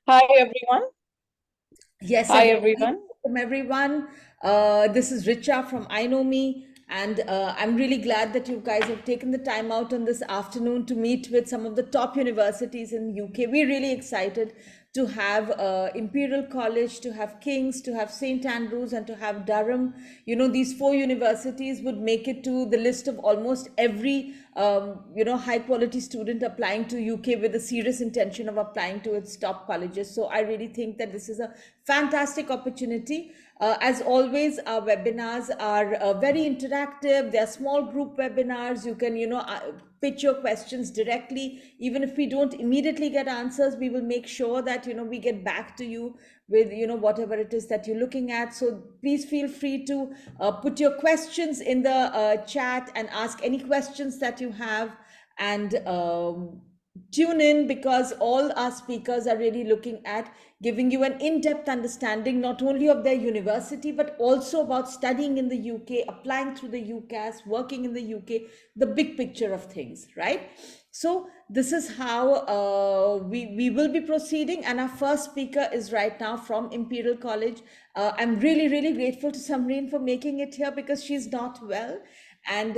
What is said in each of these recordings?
Hi everyone. Yes, a Hi very everyone. welcome everyone. This is Richa from I Know Me, and I'm really glad that you guys have taken the time out on this afternoon to meet with some of the top universities in UK. We're really excited to have Imperial College, to have King's, to have St Andrews, and to have Durham. These four universities would make it to the list of almost every high quality student applying to UK with a serious intention of applying to its top colleges. So I really think that this is a fantastic opportunity. As always, our webinars are very interactive. They are small group webinars. You can, pitch your questions directly. Even if we don't immediately get answers, we will make sure that, we get back to you with, whatever it is that you're looking at. So please feel free to put your questions in the chat and ask any questions that you have. And tune in, because all our speakers are really looking at giving you an in-depth understanding not only of their university but also about studying in the UK, applying through the UCAS, working in the UK, the big picture of things, right? So this is how we will be proceeding, and our first speaker is right now from Imperial College. I'm really, really grateful to Samreen for making it here because she's not well, and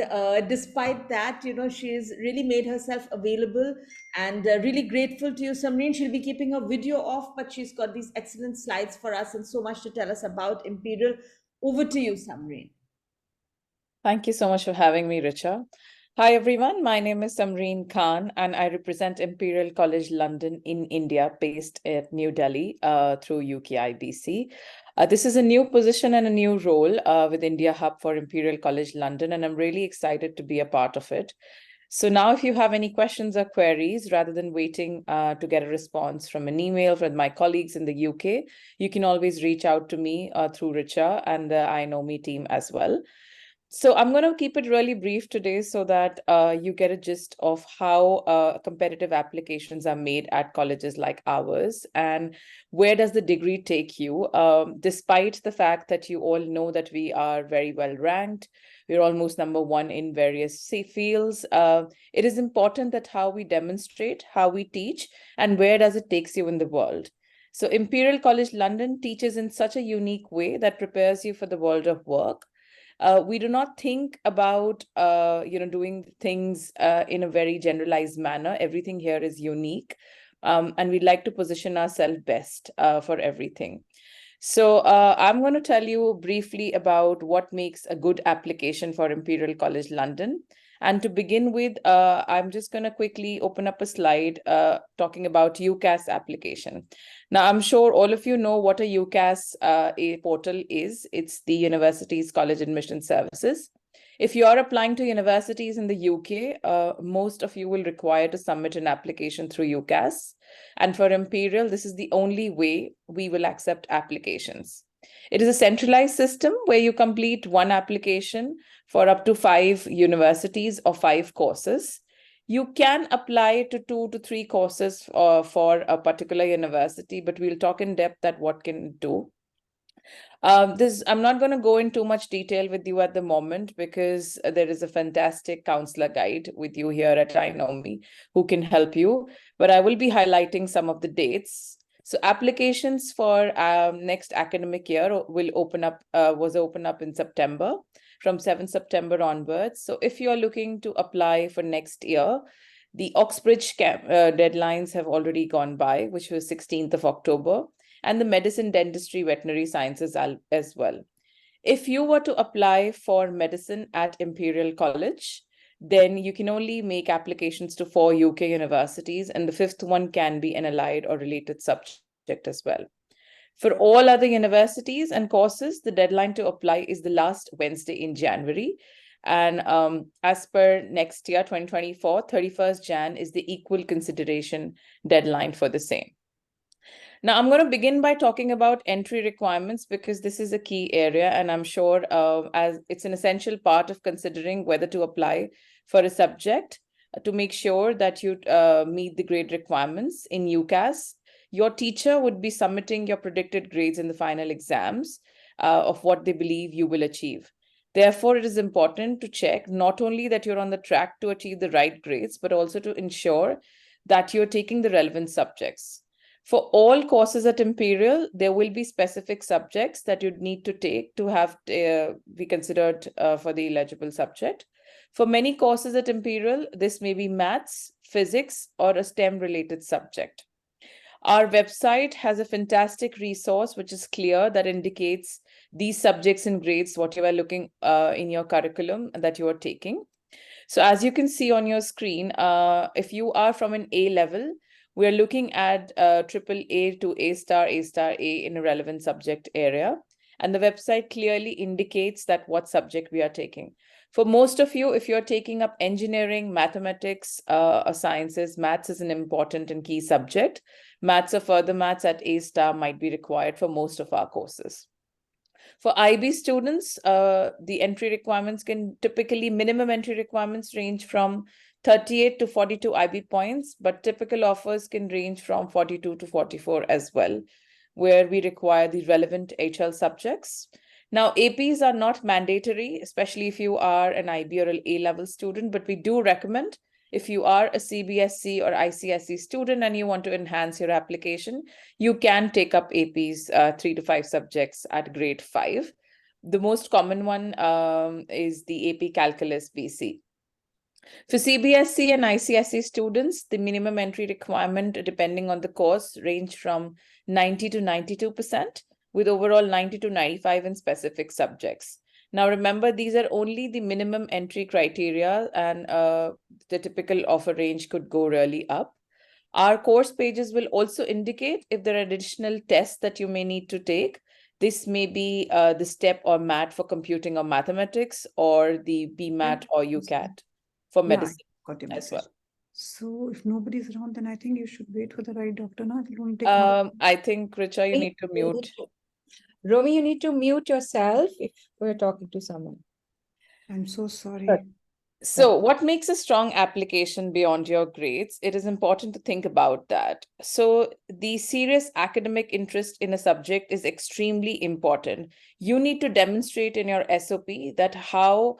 despite that, she's really made herself available, and really grateful to you, Samreen. She'll be keeping her video off, but she's got these excellent slides for us and so much to tell us about Imperial. Over to you, Samreen. Thank you so much for having me, Richa. Hi everyone. My name is Samreen Khan and I represent Imperial College London in India, based at New Delhi through UKIBC. This is a new position and a new role with India Hub for Imperial College London, and I'm really excited to be a part of it. So now if you have any questions or queries, rather than waiting to get a response from an email from my colleagues in the UK, you can always reach out to me through Richa and the I Know Me team as well. So I'm going to keep it really brief today so that you get a gist of how competitive applications are made at colleges like ours, and where does the degree take you. Despite the fact that you all know that we are very well ranked, we're almost number one in various fields. It is important that how we demonstrate, how we teach, and where does it takes you in the world. So Imperial College London teaches in such a unique way that prepares you for the world of work. We do not think about doing things in a very generalized manner. Everything here is unique, and we'd like to position ourselves best for everything. So I'm going to tell you briefly about what makes a good application for Imperial College London. And to begin with, I'm just going to quickly open up a slide talking about UCAS application. Now, I'm sure all of you know what a UCAS a portal is. It's the Universities College Admission Services. If you are applying to universities in the UK, most of you will require to submit an application through UCAS. And for Imperial, this is the only way we will accept applications. It is a centralized system where you complete one application for up to 5 universities or 5 courses. You can apply to 2 to 3 courses for a particular university, but we'll talk in depth at what can do. I'm not going to go in too much detail with you at the moment because there is a fantastic counselor guide with you here at I Know Me who can help you. But I will be highlighting some of the dates. So applications for next academic year will open up in September, from 7th September onwards. So if you are looking to apply for next year, the Oxbridge deadlines have already gone by, which was 16th of October, and the medicine, dentistry, veterinary sciences as well. If you were to apply for medicine at Imperial College, then you can only make applications to 4 UK universities, and the fifth one can be an allied or related subject as well. For all other universities and courses, the deadline to apply is the last Wednesday in January. And as per next year, 2024, 31st Jan is the equal consideration deadline for the same. Now, I'm going to begin by talking about entry requirements because this is a key area, and I'm sure as it's an essential part of considering whether to apply for a subject to make sure that you meet the grade requirements in UCAS. Your teacher would be submitting your predicted grades in the final exams of what they believe you will achieve. Therefore, it is important to check not only that you're on the track to achieve the right grades, but also to ensure that you're taking the relevant subjects. For all courses at Imperial, there will be specific subjects that you'd need to take to have be considered for the eligible subject. For many courses at Imperial, this may be maths, physics, or a STEM-related subject. Our website has a fantastic resource which is clear that indicates these subjects and grades, what you are looking in your curriculum that you are taking. So as you can see on your screen, if you are from an A level, we're looking at triple A to A star A in a relevant subject area. And the website clearly indicates that what subject we are taking. For most of you, if you're taking up engineering, mathematics, or sciences, maths is an important and key subject. Maths or further maths at A star might be required for most of our courses. For IB students, the entry requirements can typically, minimum entry requirements range from 38 to 42 IB points, but typical offers can range from 42 to 44 as well, where we require the relevant HL subjects. Now, APs are not mandatory, especially if you are an IB or an A-level student, but we do recommend if you are a CBSE or ICSE student and you want to enhance your application, you can take up APs 3 to 5 subjects at grade 5. The most common one is the AP Calculus BC. For CBSE and ICSE students, the minimum entry requirement, depending on the course, range from 90 to 92%, with overall 90 to 95 in specific subjects. Now, remember, these are only the minimum entry criteria, and the typical offer range could go really up. Our course pages will also indicate if there are additional tests that you may need to take. This may be the STEP or MAT for computing or mathematics, or the BMAT or UCAT for medicine as well. So if nobody's around, then I think you should wait for the right doctor. Now it won't take much. I think, Richa, you need to mute. Romy, you need to mute yourself if we're talking to someone. I'm so sorry. But- So what makes a strong application beyond your grades? It is important to think about that. So the serious academic interest in a subject is extremely important. You need to demonstrate in your SOP that how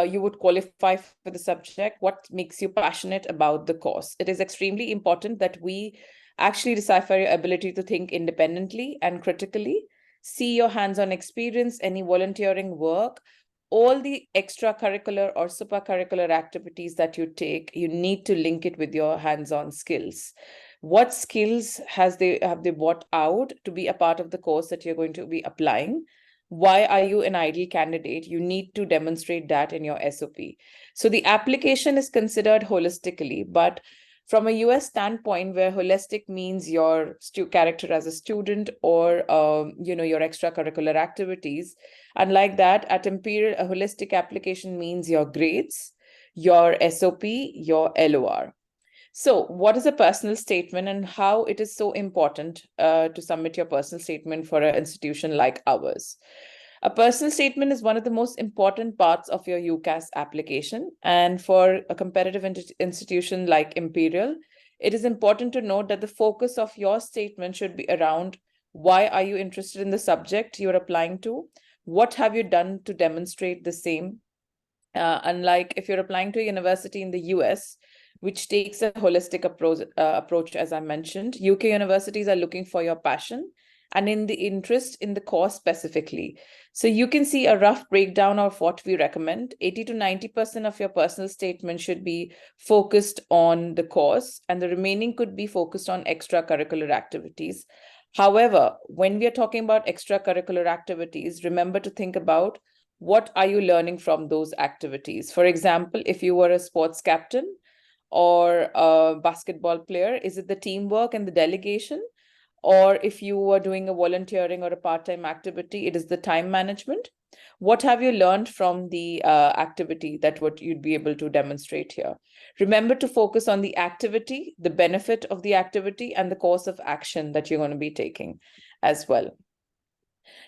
you would qualify for the subject, what makes you passionate about the course. It is extremely important that we actually decipher your ability to think independently and critically, see your hands-on experience, any volunteering work, all the extracurricular or supercurricular activities that you take, you need to link it with your hands-on skills. What skills have they brought out to be a part of the course that you're going to be applying? Why are you an ideal candidate? You need to demonstrate that in your SOP. So the application is considered holistically, but from a US standpoint, where holistic means your character as a student or your extracurricular activities, unlike that, at Imperial, a holistic application means your grades, your SOP, your LOR. So what is a personal statement and how it is so important to submit your personal statement for an institution like ours? A personal statement is one of the most important parts of your UCAS application. And for a competitive institution like Imperial, it is important to note that the focus of your statement should be around why are you interested in the subject you're applying to? What have you done to demonstrate the same? Unlike if you're applying to a university in the US, which takes a holistic approach, as I mentioned, UK universities are looking for your passion and in the interest in the course specifically. So you can see a rough breakdown of what we recommend. 80 to 90% of your personal statement should be focused on the course, and the remaining could be focused on extracurricular activities. However, when we are talking about extracurricular activities, remember to think about what are you learning from those activities. For example, if you were a sports captain or a basketball player, is it the teamwork and the delegation? Or if you were doing a volunteering or a part-time activity, it is the time management. What have you learned from the activity that what you'd be able to demonstrate here? Remember to focus on the activity, the benefit of the activity, and the course of action that you're going to be taking as well.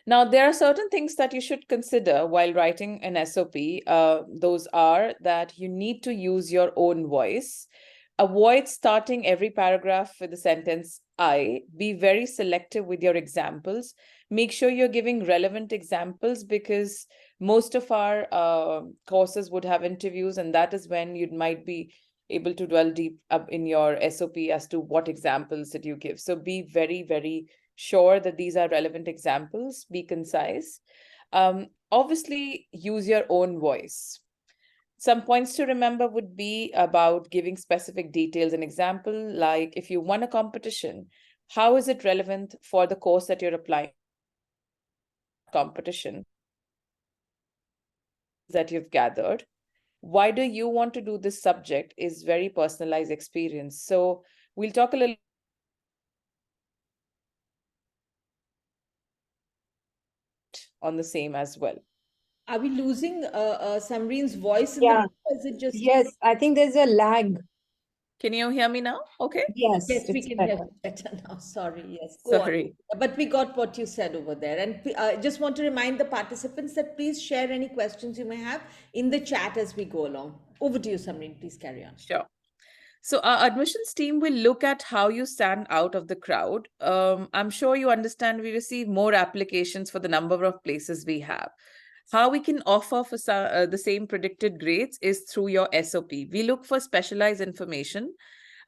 Now, there are certain things that you should consider while writing an SOP. Those are that you need to use your own voice. Avoid starting every paragraph with the sentence I. Be very selective with your examples. Make sure you're giving relevant examples because most of our courses would have interviews, and that is when you might be able to dwell deep up in your SOP as to what examples did you give. So be very, very sure that these are relevant examples, be concise. Obviously, use your own voice. Some points to remember would be about giving specific details. An example, like if you won a competition, how is it relevant for the course that you're applying competition that you've gathered? Why do you want to do this subject is very personalized experience. So we'll talk a little on the same as well. Are we losing Samreen's voice in the Yeah. middle, or is it just? Yes, I think there's a lag. Can you hear me now? Okay. Yes, Yes, we it's can better. hear you better now. Sorry. Yes, go on. Sorry. But we got what you said over there. And I just want to remind the participants that please share any questions you may have in the chat as we go along. Over to you, Samreen. Please carry on. Sure. So our admissions team will look at how you stand out of the crowd. I'm sure you understand we receive more applications for the number of places we have. How we can offer for the same predicted grades is through your SOP. We look for specialized information.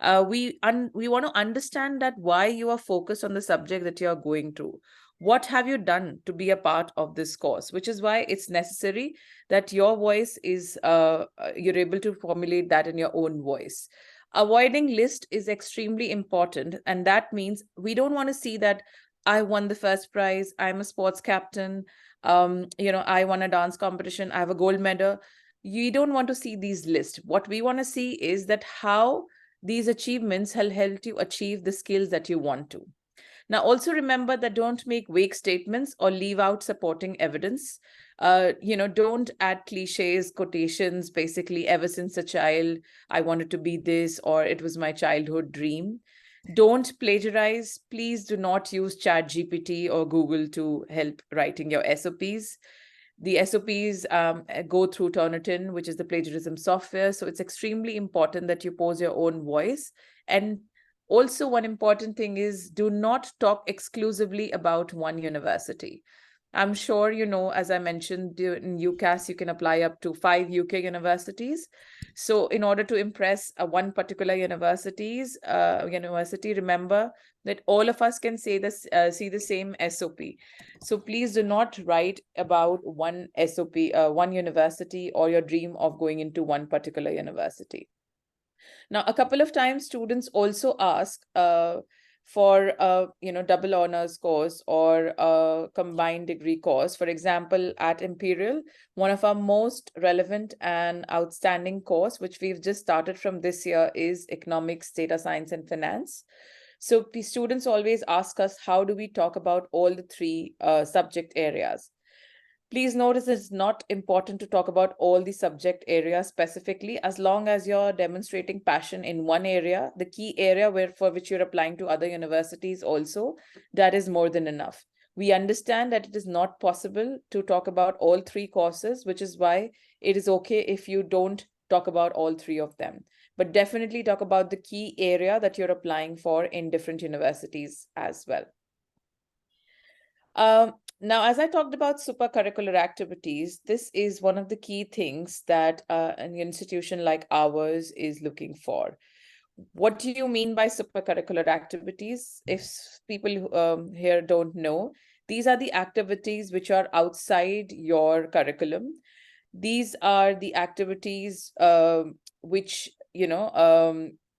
We want to understand that why you are focused on the subject that you are going through. What have you done to be a part of this course? Which is why it's necessary that your voice is, you're able to formulate that in your own voice. Avoiding list is extremely important. And that means we don't want to see that I won the first prize, I'm a sports captain, I won a dance competition, I have a gold medal. You don't want to see these lists. What we want to see is that how these achievements have helped you achieve the skills that you want to. Now, also remember that don't make vague statements or leave out supporting evidence. Don't add cliches, quotations, basically, ever since a child, I wanted to be this, or it was my childhood dream. Don't plagiarize. Please do not use ChatGPT or Google to help writing your SOPs. The SOPs go through Turnitin, which is the plagiarism software. So it's extremely important that you pose your own voice. And also, one important thing is do not talk exclusively about one university. I'm sure you know, as I mentioned, in UCAS, you can apply up to 5 UK universities. So in order to impress one particular university, remember that all of us can say this, see the same SOP. So please do not write about one SOP, one university, or your dream of going into one particular university. Now, a couple of times students also ask for a double honors course or a combined degree course. For example, at Imperial, one of our most relevant and outstanding course, which we've just started from this year, is economics, data science, and finance. So the students always ask us, how do we talk about all the three subject areas? Please notice it's not important to talk about all the subject areas specifically, as long as you're demonstrating passion in one area, the key area for which you're applying to other universities also, that is more than enough. We understand that it is not possible to talk about all three courses, which is why it is okay if you don't talk about all three of them. But definitely talk about the key area that you're applying for in different universities as well. Now, as I talked about supercurricular activities, this is one of the key things that an institution like ours is looking for. What do you mean by supercurricular activities? If people here don't know, these are the activities which are outside your curriculum. These are the activities which,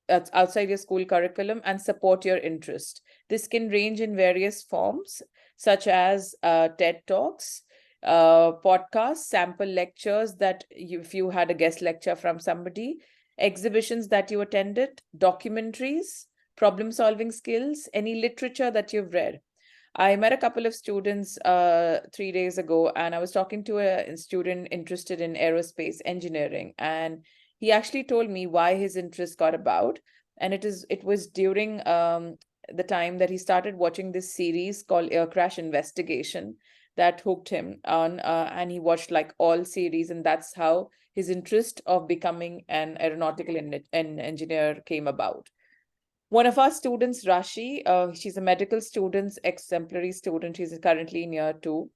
that's outside your school curriculum and support your interest. This can range in various forms, such as TED Talks, podcasts, sample lectures that if you had a guest lecture from somebody, exhibitions that you attended, documentaries, problem-solving skills, any literature that you've read. I met a couple of students 3 days ago, and I was talking to a student interested in aerospace engineering, and he actually told me why his interest got about. And it was during the time that he started watching this series called Air Crash Investigation that hooked him on, and he watched like all series, and that's how his interest of becoming an aeronautical engineer came about. One of our students, Rashi, she's a medical student, exemplary student. She's currently in year 2.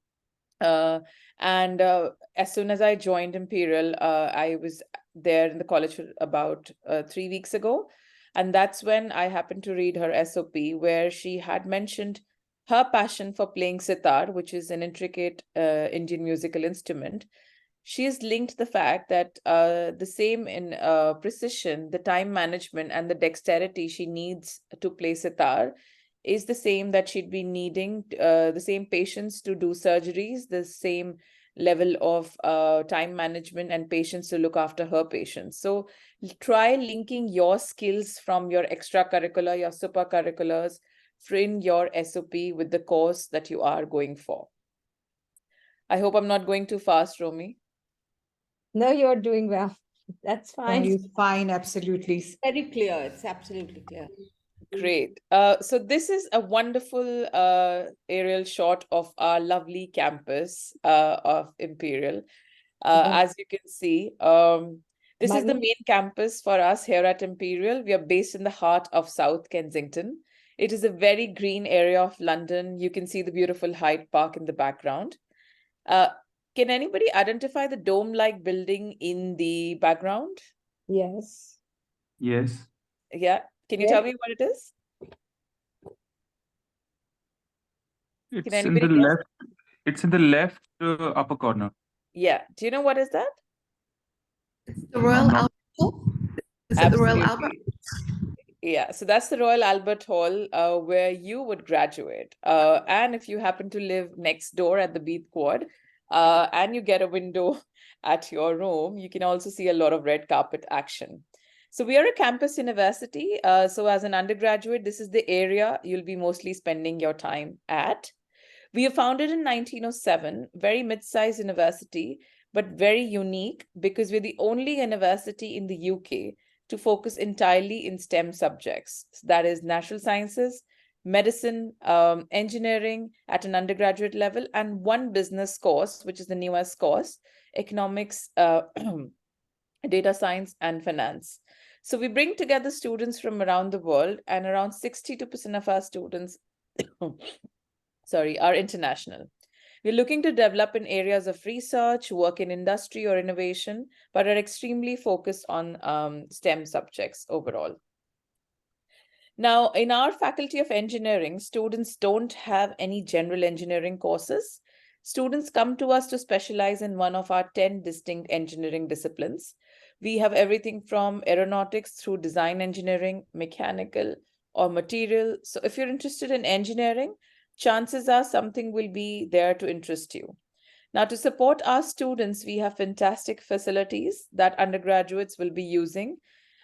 And as soon as I joined Imperial, I was there in the college for about 3 weeks ago. And that's when I happened to read her SOP, where she had mentioned her passion for playing sitar, which is an intricate Indian musical instrument. She has linked the fact that the same in precision, the time management, and the dexterity she needs to play sitar is the same that she'd be needing, the same patience to do surgeries, the same level of time management and patience to look after her patients. So try linking your skills from your extracurricular, your supercurriculars, in your SOP with the course that you are going for. I hope I'm not going too fast, Romy. No, you're doing well. That's fine. It's fine, absolutely. Very clear. It's absolutely clear. Great. So this is a wonderful aerial shot of our lovely campus of Imperial. As you can see, this is the main campus for us here at Imperial. We are based in the heart of South Kensington. It is a very green area of London. You can see the beautiful Hyde Park in the background. Can anybody identify the dome-like building in the background? Yes. Yes. Yeah. Can you tell me what it is? It's in anybody the guess? left. It's in the left upper corner. Yeah. Do you know what is that? It's the Royal not- Albert Hall. Is it the Royal Albert? Yeah, so that's the Royal Albert Hall where you would graduate. And if you happen to live next door at the Beath Quad and you get a window at your room, you can also see a lot of red carpet action. So we are a campus university. So as an undergraduate, this is the area you'll be mostly spending your time at. We were founded in 1907, very mid-sized university, but very unique because we're the only university in the UK to focus entirely in STEM subjects. So that is natural sciences, medicine, engineering at an undergraduate level, and one business course, which is the newest course, economics, data science, and finance. So we bring together students from around the world, and around 62% of our students are international. We're looking to develop in areas of research, work in industry or innovation, but are extremely focused on STEM subjects overall. Now, in our Faculty of Engineering, students don't have any general engineering courses. Students come to us to specialize in one of our 10 distinct engineering disciplines. We have everything from aeronautics through design engineering, mechanical, or material. So if you're interested in engineering, chances are something will be there to interest you. Now, to support our students, we have fantastic facilities that undergraduates will be using.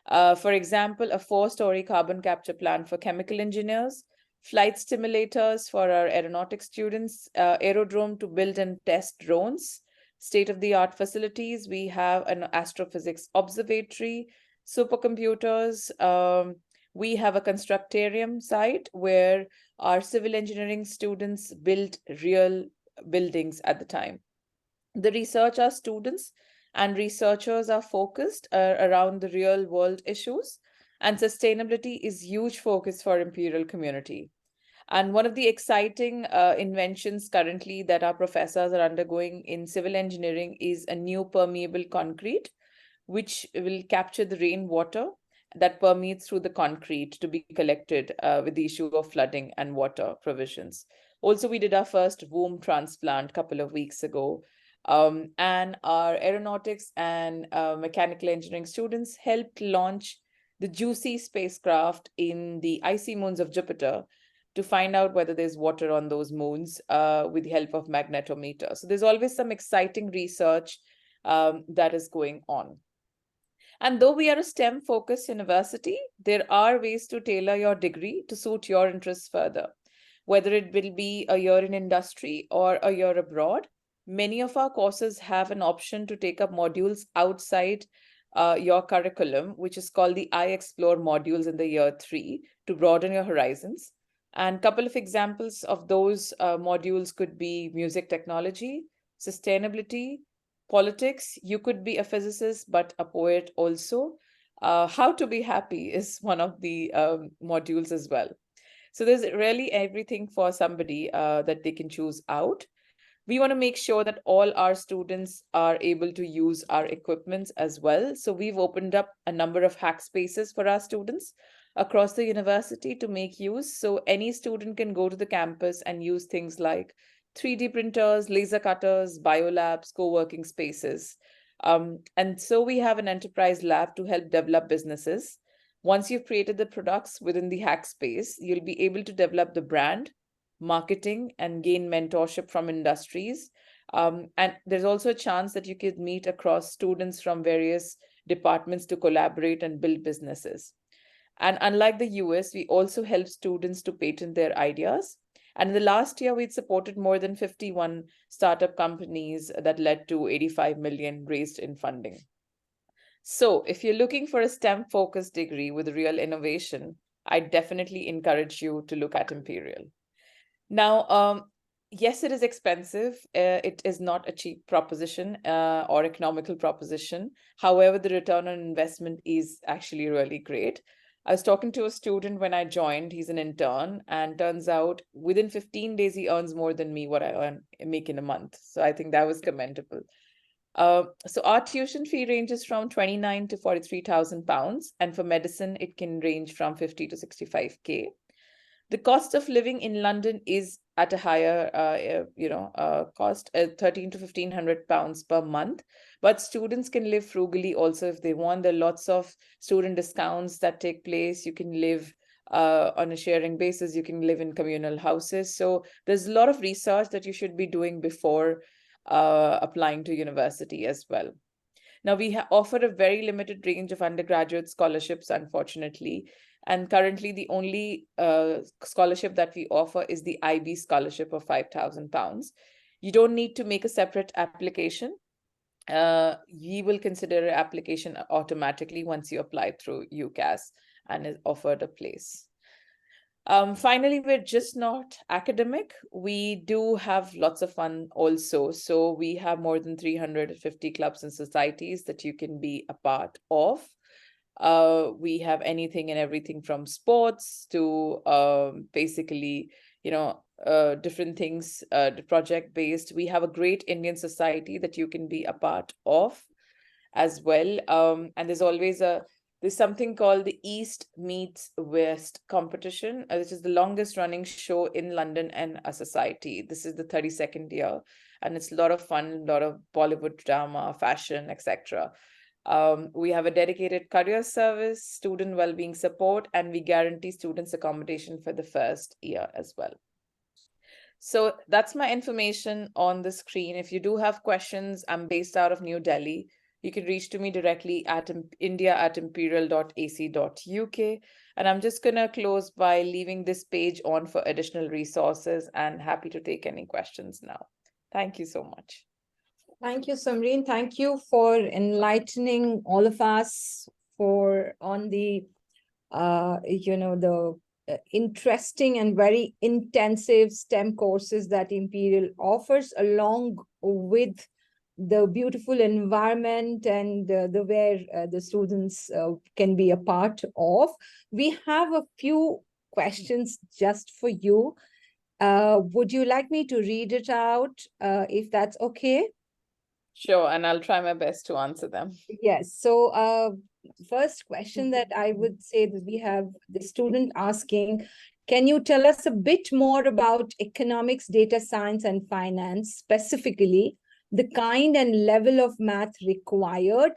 For example, a 4-story carbon capture plant for chemical engineers, flight simulators for our aeronautics students, aerodrome to build and test drones, state-of-the-art facilities. We have an astrophysics observatory, supercomputers. We have a constructarium site where our civil engineering students build real buildings at the time. The research our students and researchers are focused around the real world issues, and sustainability is huge focus for Imperial community. And one of the exciting inventions currently that our professors are undergoing in civil engineering is a new permeable concrete, which will capture the rainwater that permeates through the concrete to be collected with the issue of flooding and water provisions. Also, we did our first womb transplant a couple of weeks ago. And our aeronautics and mechanical engineering students helped launch the JUICY spacecraft in the icy moons of Jupiter to find out whether there's water on those moons with the help of magnetometer. So there's always some exciting research that is going on. And though we are a STEM-focused university, there are ways to tailor your degree to suit your interests further. Whether it will be a year in industry or a year abroad, many of our courses have an option to take up modules outside your curriculum, which is called the I Explore modules in the year 3 to broaden your horizons. And a couple of examples of those modules could be music technology, sustainability, politics. You could be a physicist, but a poet also. How to be happy is one of the modules as well. So there's really everything for somebody that they can choose out. We want to make sure that all our students are able to use our equipments as well. So we've opened up a number of hack spaces for our students across the university to make use. So any student can go to the campus and use things like 3D printers, laser cutters, biolabs, co-working spaces. And so we have an enterprise lab to help develop businesses. Once you've created the products within the hack space, you'll be able to develop the brand, marketing, and gain mentorship from industries. And there's also a chance that you could meet across students from various departments to collaborate and build businesses. And unlike the US, we also help students to patent their ideas. And in the last year, we'd supported more than 51 startup companies that led to 85 million raised in funding. So if you're looking for a STEM-focused degree with real innovation, I definitely encourage you to look at Imperial. Now, yes, it is expensive. It is not a cheap proposition or economical proposition. However, the return on investment is actually really great. I was talking to a student when I joined. He's an intern, and turns out within 15 days, he earns more than me what I make in a month. So I think that was commendable. So our tuition fee ranges from 29 to 43,000 pounds. And for medicine, it can range from 50 to 65K. The cost of living in London is at a higher, cost, 13 to 1,500 pounds per month. But students can live frugally also if they want. There are lots of student discounts that take place. You can live on a sharing basis. You can live in communal houses. So there's a lot of research that you should be doing before applying to university as well. Now, we offer a very limited range of undergraduate scholarships, unfortunately. And currently, the only scholarship that we offer is the IB scholarship of £5,000. You don't need to make a separate application. We will consider an application automatically once you apply through UCAS and is offered a place. Finally, we're just not academic. We do have lots of fun also. So we have more than 350 clubs and societies that you can be a part of. We have anything and everything from sports to basically, different things, project-based. We have a great Indian society that you can be a part of as well. And there's something called the East Meets West competition, which is the longest running show in London and a society. This is the 32nd year, and it's a lot of fun, a lot of Bollywood drama, fashion, etc. We have a dedicated career service, student well-being support, and we guarantee students accommodation for the first year as well. So that's my information on the screen. If you do have questions, I'm based out of New Delhi. You can reach to me directly at india@imperial.ac.uk. And I'm just going to close by leaving this page on for additional resources, and happy to take any questions now. Thank you so much. Thank you, Samreen. Thank you for enlightening all of us on the interesting and very intensive STEM courses that Imperial offers, along with the beautiful environment and where the students can be a part of. We have a few questions just for you. Would you like me to read it out, if that's okay? Sure, and I'll try my best to answer them. Yes. So first question that I would say that we have the student asking, can you tell us a bit more about economics, data science, and finance, specifically the kind and level of math required,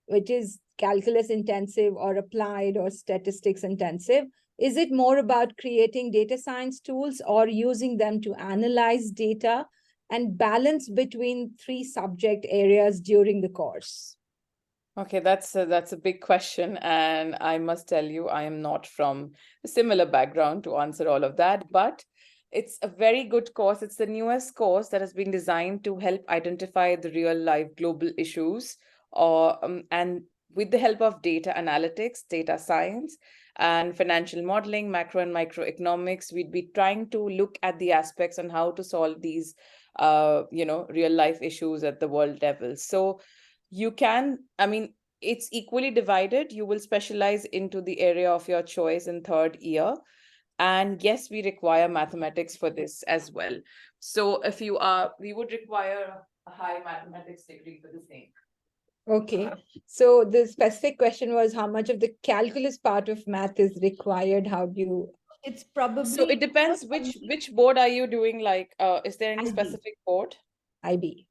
which is calculus intensive or applied or statistics intensive? Is it more about creating data science tools or using them to analyze data, and balance between 3 subject areas during the course? Okay, that's a big question, and I must tell you, I am not from a similar background to answer all of that, but it's a very good course. It's the newest course that has been designed to help identify the real life global issues, and with the help of data analytics, data science, and financial modeling, macro and microeconomics, we'd be trying to look at the aspects on how to solve these real life issues at the world level. So it's equally divided. You will specialize into the area of your choice in 3rd year. And yes, we require mathematics for this as well. So if you are, we would require a high mathematics degree for the same. Okay. So the specific question was how much of the calculus part of math is required? How do you? It's probably. So it depends which board are you doing? Like, is there any IB. specific board? IB.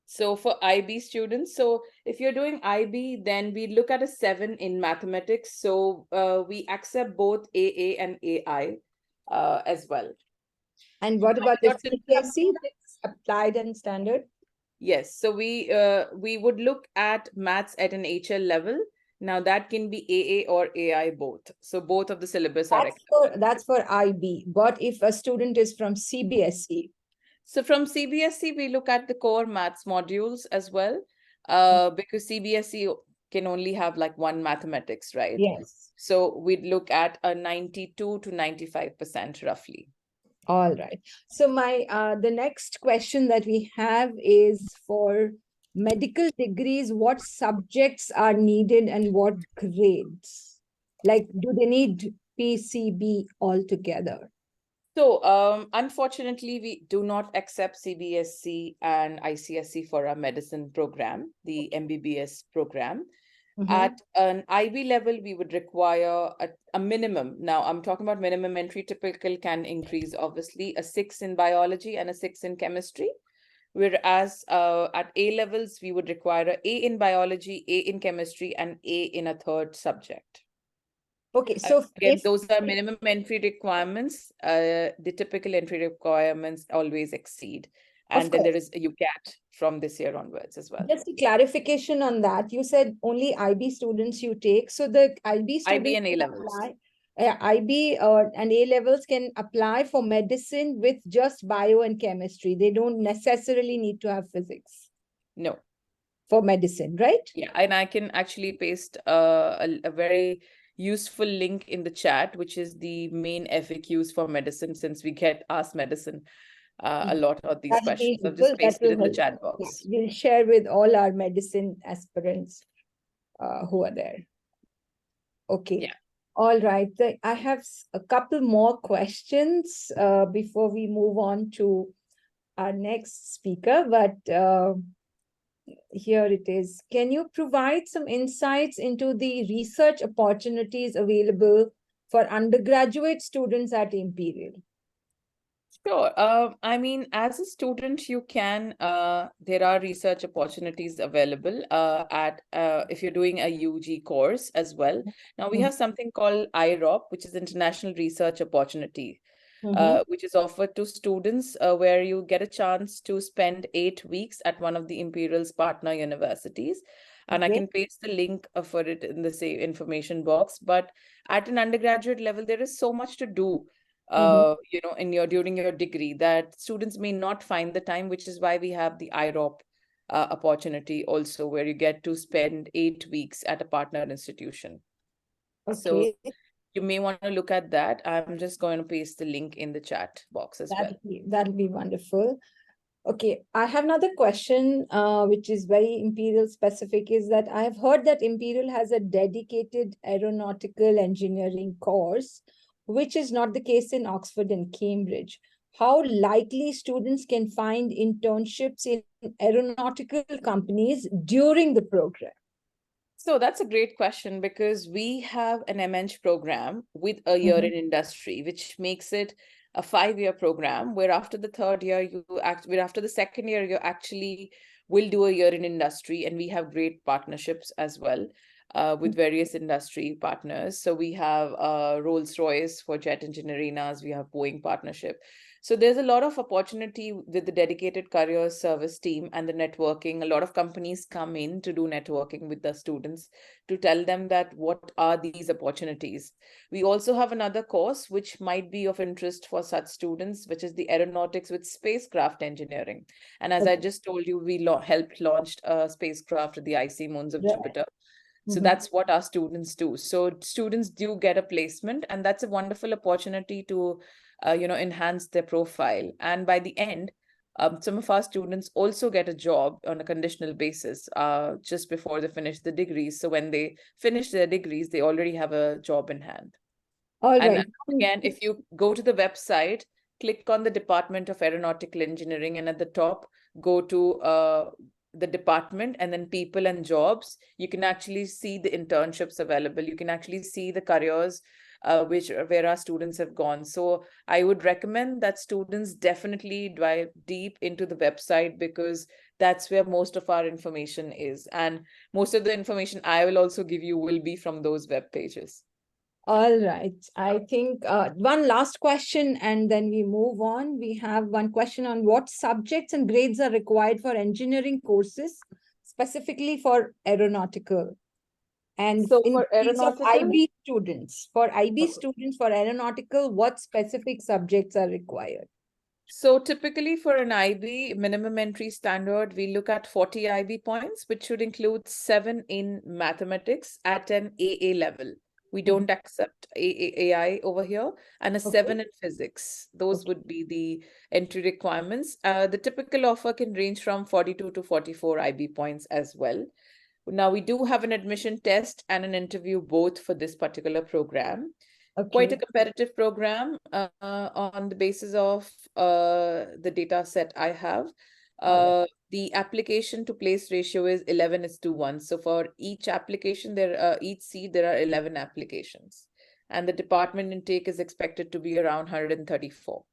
So for IB students, so if you're doing IB, then we look at a 7 in mathematics. So we accept both AA and AI as well. And what about the CBSE, applied and standard? Yes, so we would look at maths at an HL level. Now that can be AA or AI both. So both of the syllabus are accepted. That's for IB. What if a student is from CBSE? So from CBSE, we look at the core maths modules as well, because CBSE can only have like one mathematics, right? Yes. So we'd look at a 92 to 95% roughly. All right. So my the next question that we have is for medical degrees, what subjects are needed and what grades? Like, do they need PCB altogether? So unfortunately, we do not accept CBSE and ICSE for our medicine program, the MBBS program. At an IB level, we would require a minimum. Now, I'm talking about minimum entry. Typical can increase, obviously, a 6 in biology and a 6 in chemistry. Whereas at A levels, we would require a A in biology, A in chemistry, and A in a third subject. Okay, so again, those are minimum entry requirements. The typical entry requirements always exceed. And then there is a UCAT from this year onwards as well. Just a clarification on that. You said only IB students you take. So the IB students IB and A levels. IB and A levels can apply for medicine with just bio and chemistry. They don't necessarily need to have physics. No. For medicine, right? Yeah, and I can actually paste a very useful link in the chat, which is the main FAQs for medicine, since we get asked medicine a lot of these questions. I've just pasted in the chat box. We'll share with all our medicine aspirants who are there. Okay. Yeah. All right. I have a couple more questions before we move on to our next speaker, but here it is. Can you provide some insights into the research opportunities available for undergraduate students at Imperial? Sure. I mean, as a student, you can, there are research opportunities available if you're doing a UG course as well. Now, we have something called IROP, which is International Research Opportunity, which is offered to students where you get a chance to spend 8 weeks at one of the Imperial's partner universities. And I can paste the link for it in the same information box. But at an undergraduate level, there is so much to do. You know, during your degree that students may not find the time, which is why we have the IROP opportunity also, where you get to spend 8 weeks at a partner institution. So you may want to look at that. I'm just going to paste the link in the chat box as well. That'll be wonderful. Okay, I have another question, which is very Imperial specific, is that I have heard that Imperial has a dedicated aeronautical engineering course, which is not the case in Oxford and Cambridge. How likely students can find internships in aeronautical companies during the program? So that's a great question, because we have an MEng program with a year in industry, which makes it a 5-year program, where after the third year, after the second year, you actually will do a year in industry. And we have great partnerships as well. With various industry partners. So we have Rolls-Royce for jet engine arenas, we have Boeing partnership. So there's a lot of opportunity with the dedicated career service team and the networking. A lot of companies come in to do networking with the students to tell them that what are these opportunities. We also have another course which might be of interest for such students, which is the aeronautics with spacecraft engineering. And as I just told you, we helped launched a spacecraft, the icy moons of Jupiter. So that's what our students do. So students do get a placement, and that's a wonderful opportunity to, you know, enhance their profile. And by the end, some of our students also get a job on a conditional basis just before they finish the degrees. So when they finish their degrees, they already have a job in hand. All And right. again, if you go to the website, click on the Department of Aeronautical Engineering, and at the top, go to the department and then people and jobs. You can actually see the internships available. You can actually see the careers where our students have gone. So I would recommend that students definitely dive deep into the website, because that's where most of our information is. And most of the information I will also give you will be from those web pages. All right. I think one last question and then we move on. We have one question on what subjects and grades are required for engineering courses, specifically for aeronautical. And So in for case of aeronautical, IB students, for IB Okay. students for aeronautical, what specific subjects are required? So typically for an IB minimum entry standard, we look at 40 IB points, which should include 7 in mathematics at an AA level. We don't accept AI over here, and a Okay. 7 in physics. Those would be the entry requirements. The typical offer can range from 42 to 44 IB points as well. Now, we do have an admission test and an interview both for this particular program. Quite a Okay. competitive program on the basis of the data set I have. All The application to place ratio is 11:1. So for each application, each seat, there are 11 applications. And the department intake is expected to be around 134.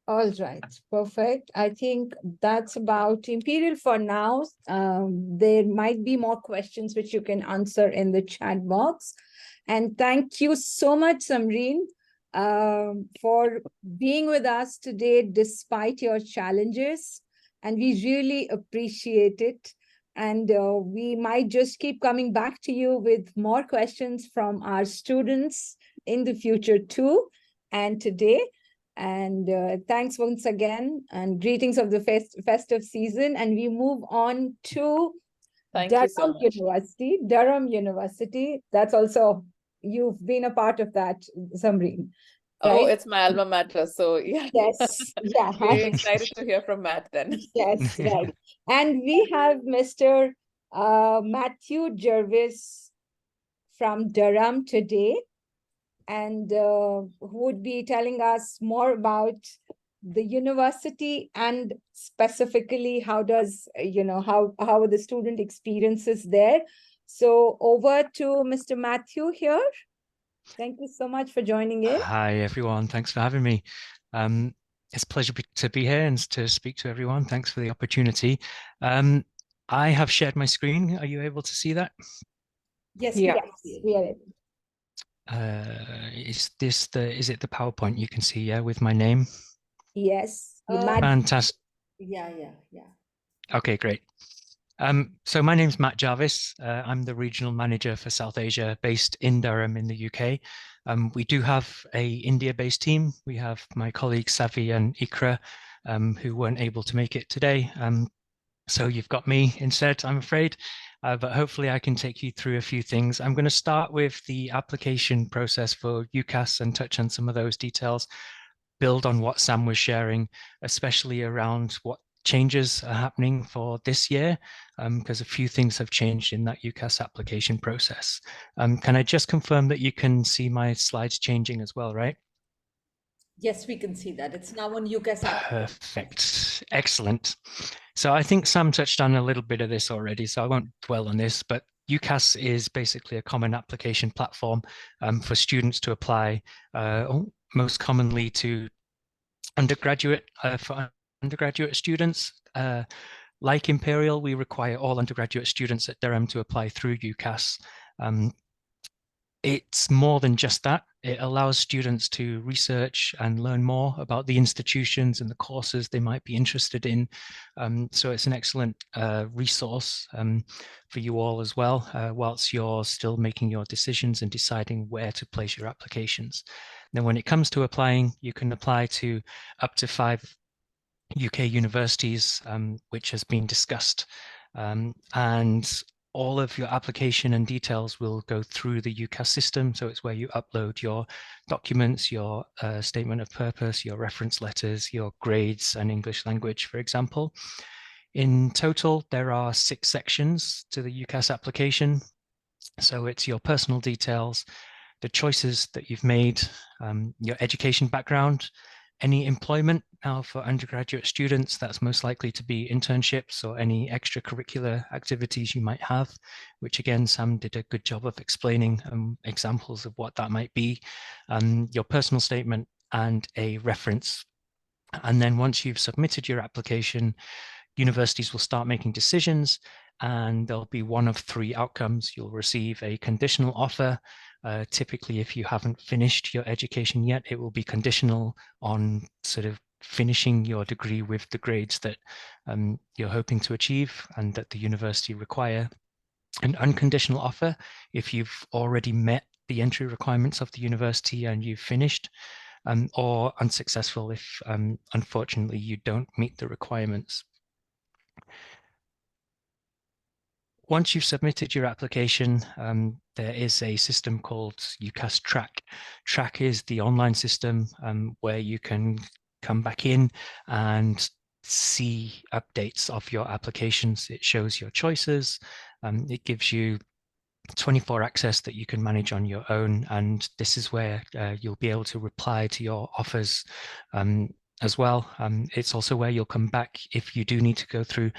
All right, perfect. I think that's about Imperial for now. There might be more questions which you can answer in the chat box. And thank you so much, Samreen, for being with us today despite your challenges. And we really appreciate it. And we might just keep coming back to you with more questions from our students in the future too. And today, and thanks once again, and greetings of the festive season. And we move on to Thank you so Durham much. University. Durham University. That's also, you've been a part of that, Samreen. Oh, Right? it's my alma mater. So yeah. Yes. Yeah. Very excited to hear from Matt then. Yes, right. And we have Mr. Matthew Jarvis from Durham today, and who would be telling us more about the university and specifically how does, how the student experiences there. So over to Mr. Matthew here. Thank you so much for joining in. Hi, everyone. Thanks for having me. It's a pleasure to be here and to speak to everyone. Thanks for the opportunity. I have shared my screen. Are you able to see that? Yes, Yeah. We are able. Is it the PowerPoint you can see, yeah, with my name? Yes. Fantastic. Yeah. Okay, great. So my name's Matt Jarvis. I'm the regional manager for South Asia based in Durham in the UK. We do have a India-based team. We have my colleagues Savi and Ikra, who weren't able to make it today. So you've got me instead, I'm afraid. But hopefully I can take you through a few things. I'm going to start with the application process for UCAS and touch on some of those details, build on what Sam was sharing, especially around what changes are happening for this year, because a few things have changed in that UCAS application process. Can I just confirm that you can see my slides changing as well, right? Yes, we can see that. It's now on UCAS app. Perfect. Excellent. So I think Sam touched on a little bit of this already, so I won't dwell on this, but UCAS is basically a common application platform for students to apply, most commonly to undergraduate students. Like Imperial, we require all undergraduate students at Durham to apply through UCAS. It's more than just that. It allows students to research and learn more about the institutions and the courses they might be interested in. So it's an excellent resource for you all as well, whilst you're still making your decisions and deciding where to place your applications. Then when it comes to applying, you can apply to up to 5 UK universities, which has been discussed. And all of your application and details will go through the UCAS system. So it's where you upload your documents, your statement of purpose, your reference letters, your grades and English language, for example. In total, there are 6 sections to the UCAS application. So it's your personal details, the choices that you've made, your education background, any employment. Now for undergraduate students, that's most likely to be internships or any extracurricular activities you might have, which again, Sam did a good job of explaining examples of what that might be, your personal statement and a reference. And then once you've submitted your application, universities will start making decisions, and there'll be one of three outcomes. You'll receive a conditional offer. Typically, if you haven't finished your education yet, it will be conditional on sort of finishing your degree with the grades that you're hoping to achieve and that the university require. An unconditional offer, if you've already met the entry requirements of the university and you've finished, or unsuccessful if unfortunately you don't meet the requirements. Once you've submitted your application, there is a system called UCAS Track. Track is the online system where you can come back in and see updates of your applications. It shows your choices. It gives you 24 access that you can manage on your own. And this is where you'll be able to reply to your offers as well. It's also where you'll come back if you do need to go through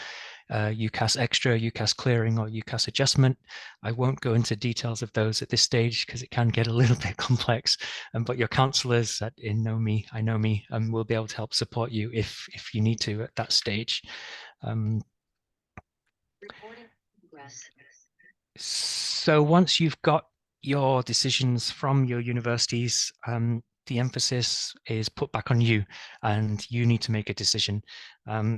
UCAS Extra, UCAS Clearing, or UCAS Adjustment. I won't go into details of those at this stage because it can get a little bit complex, but your counsellors at I know me, will be able to help support you if you need to at that stage. Recording progress. So once you've got your decisions from your universities, the emphasis is put back on you and you need to make a decision.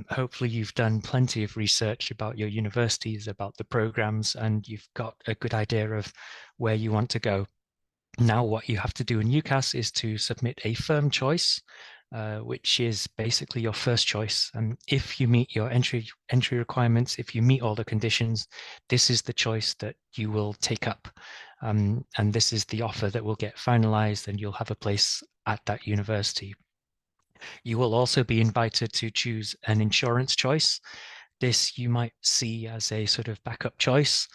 Hopefully you've done plenty of research about your universities, about the programs, and you've got a good idea of where you want to go. Now what you have to do in UCAS is to submit a firm choice, which is basically your first choice. And if you meet your entry requirements, if you meet all the conditions, this is the choice that you will take up. And this is the offer that will get finalized and you'll have a place at that university. You will also be invited to choose an insurance choice. This you might see as a sort of backup choice.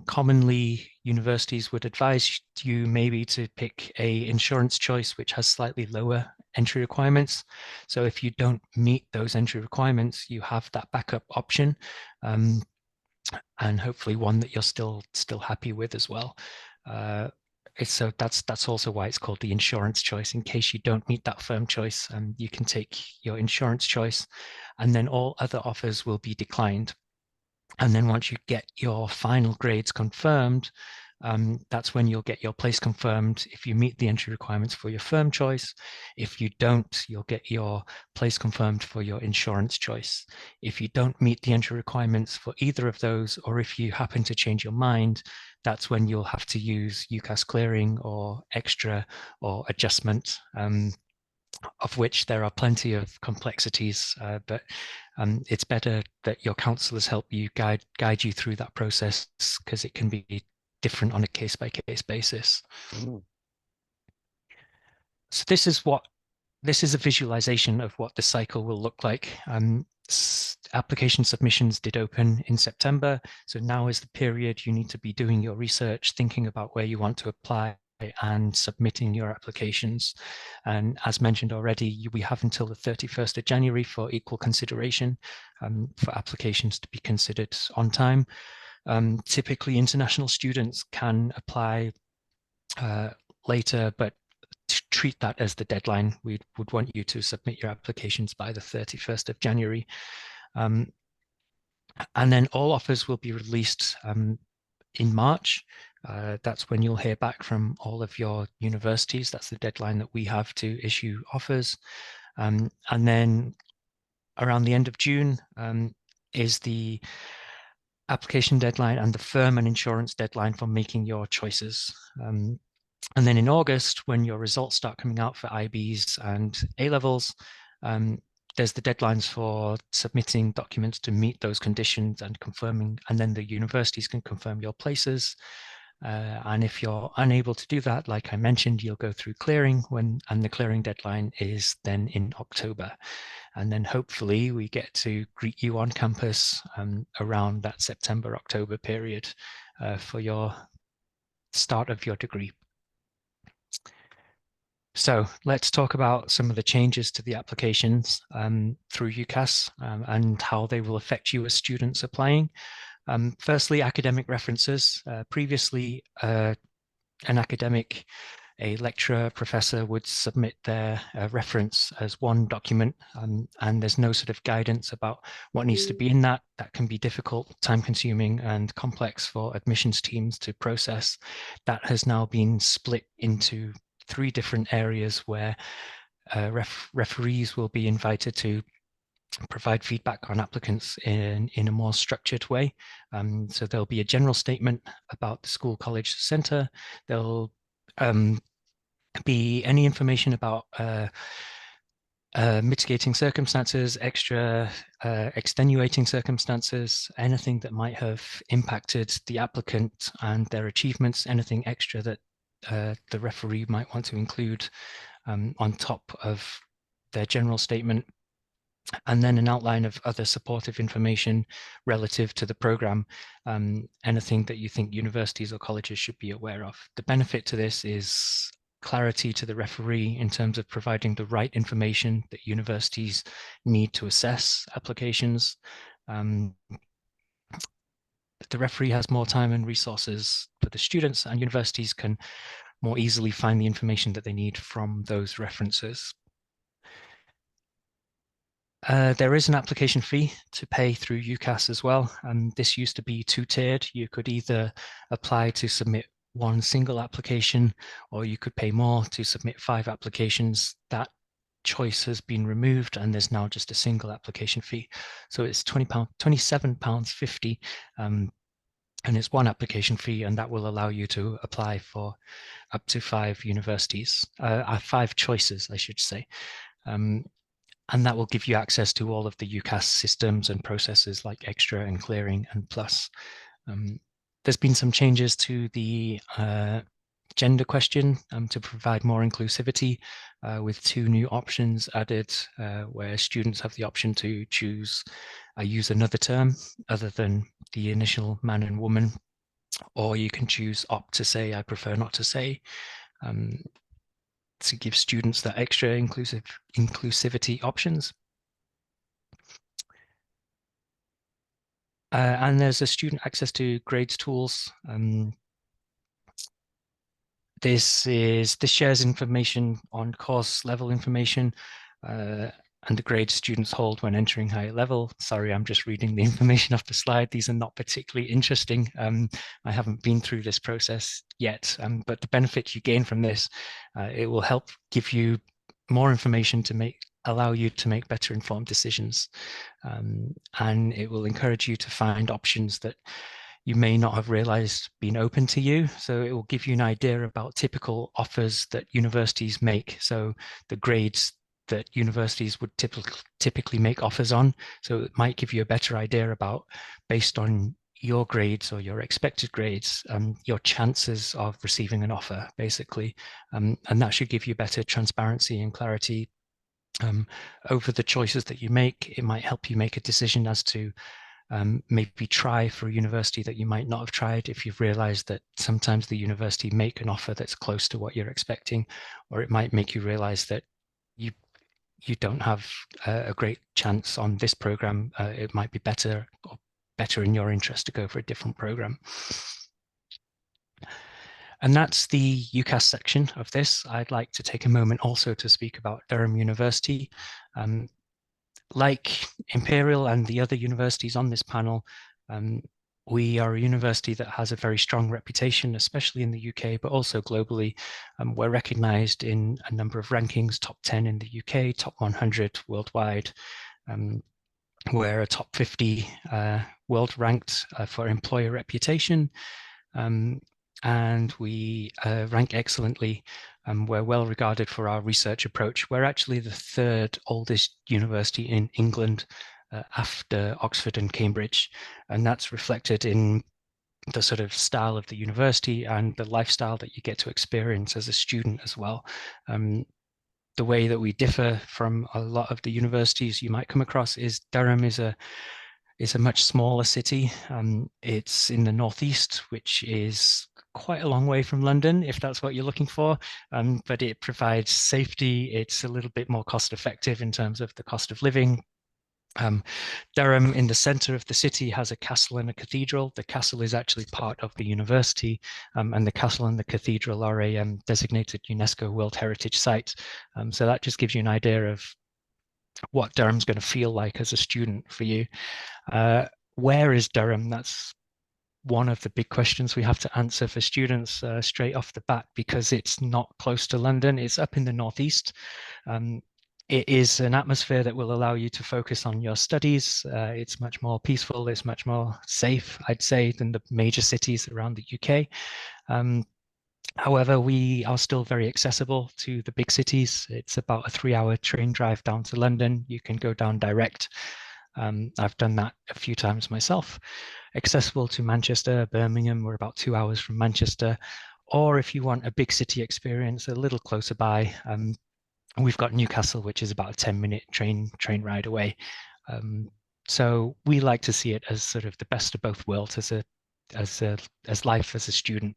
Commonly, universities would advise you maybe to pick a insurance choice which has slightly lower entry requirements. So if you don't meet those entry requirements, you have that backup option, and hopefully one that you're still happy with as well. So that's also why it's called the insurance choice. In case you don't meet that firm choice, you can take your insurance choice, and then all other offers will be declined. And then once you get your final grades confirmed, that's when you'll get your place confirmed if you meet the entry requirements for your firm choice. If you don't, you'll get your place confirmed for your insurance choice. If you don't meet the entry requirements for either of those, or if you happen to change your mind, that's when you'll have to use UCAS Clearing or Extra or Adjustment, of which there are plenty of complexities, but it's better that your counselors help you guide you through that process, because it can be different on a case-by-case basis. So this is a visualization of what the cycle will look like. Application submissions did open in September, so now is the period you need to be doing your research, thinking about where you want to apply and submitting your applications. And as mentioned already, we have until the 31st of January for equal consideration, for applications to be considered on time. Typically, international students can apply later, but to treat that as the deadline. We would want you to submit your applications by the 31st of January. And then all offers will be released in March. That's when you'll hear back from all of your universities. That's the deadline that we have to issue offers. And then around the end of June is the application deadline and the firm and insurance deadline for making your choices. And then in August, when your results start coming out for IBs and A-levels, there's the deadlines for submitting documents to meet those conditions and confirming, and then the universities can confirm your places. And if you're unable to do that, like I mentioned, you'll go through clearing, and the clearing deadline is then in October. And then hopefully we get to greet you on campus around that September, October period for your start of your degree. So let's talk about some of the changes to the applications through UCAS and how they will affect you as students applying. Firstly, academic references. Previously, an academic, a lecturer, professor would submit their reference as one document, and there's no sort of guidance about what needs to be in that. That can be difficult, time-consuming, and complex for admissions teams to process. That has now been split into 3 different areas where referees will be invited to provide feedback on applicants in a more structured way. So there'll be a general statement about the school, college, centre. There'll be any information about mitigating circumstances, extra extenuating circumstances, anything that might have impacted the applicant and their achievements, anything extra that the referee might want to include on top of their general statement, and then an outline of other supportive information relative to the program, anything that you think universities or colleges should be aware of. The benefit to this is clarity to the referee in terms of providing the right information that universities need to assess applications. The referee has more time and resources for the students, and universities can more easily find the information that they need from those references. There is an application fee to pay through UCAS as well. This used to be 2-tiered. You could either apply to submit one single application, or you could pay more to submit 5 applications. That choice has been removed, and there's now just a single application fee. So it's £27.50, and it's one application fee, and that will allow you to apply for up to 5 universities, 5 choices, I should say. And that will give you access to all of the UCAS systems and processes like Extra and Clearing and Plus. There's been some changes to the gender question to provide more inclusivity, with 2 new options added, where students have the option to choose use another term other than the initial man and woman, or you can choose opt to say I prefer not to say, to give students that extra inclusivity options. And there's a student access to grades tools. This shares information on course level information and the grades students hold when entering higher level. Sorry, I'm just reading the information off the slide. These are not particularly interesting. I haven't been through this process yet, but the benefit you gain from this, it will help give you more information to allow you to make better informed decisions. And it will encourage you to find options that you may not have realized being open to you. So it will give you an idea about typical offers that universities make. So the grades that universities would typically make offers on. So it might give you a better idea about, based on your grades or your expected grades, your chances of receiving an offer, basically. And that should give you better transparency and clarity over the choices that you make. It might help you make a decision as to maybe try for a university that you might not have tried if you've realized that sometimes the university make an offer that's close to what you're expecting, or it might make you realize that you don't have a great chance on this program. It might be better in your interest to go for a different program. And that's the UCAS section of this. I'd like to take a moment also to speak about Durham University. Like Imperial and the other universities on this panel, we are a university that has a very strong reputation, especially in the UK, but also globally. We're recognized in a number of rankings, top 10 in the UK, top 100 worldwide. We're a top 50 world ranked for employer reputation. And we rank excellently. We're well regarded for our research approach. We're actually the 3rd oldest university in England after Oxford and Cambridge. And that's reflected in the sort of style of the university and the lifestyle that you get to experience as a student as well. The way that we differ from a lot of the universities you might come across is Durham is a much smaller city. It's in the northeast, which is quite a long way from London, if that's what you're looking for, but it provides safety. It's a little bit more cost effective in terms of the cost of living. Durham, in the center of the city, has a castle and a cathedral. The castle is actually part of the university, and the castle and the cathedral are a designated UNESCO World Heritage Site. So that just gives you an idea of what Durham's going to feel like as a student for you. Where is Durham? That's one of the big questions we have to answer for students straight off the bat, because it's not close to London. It's up in the northeast. It is an atmosphere that will allow you to focus on your studies. It's much more peaceful. It's much more safe, I'd say, than the major cities around the UK. However, we are still very accessible to the big cities. It's about a 3-hour train drive down to London. You can go down direct. I've done that a few times myself. Accessible to Manchester, Birmingham, we're about 2 hours from Manchester. Or if you want a big city experience a little closer by, we've got Newcastle, which is about a 10-minute train ride away. So we like to see it as sort of the best of both worlds as life as a student.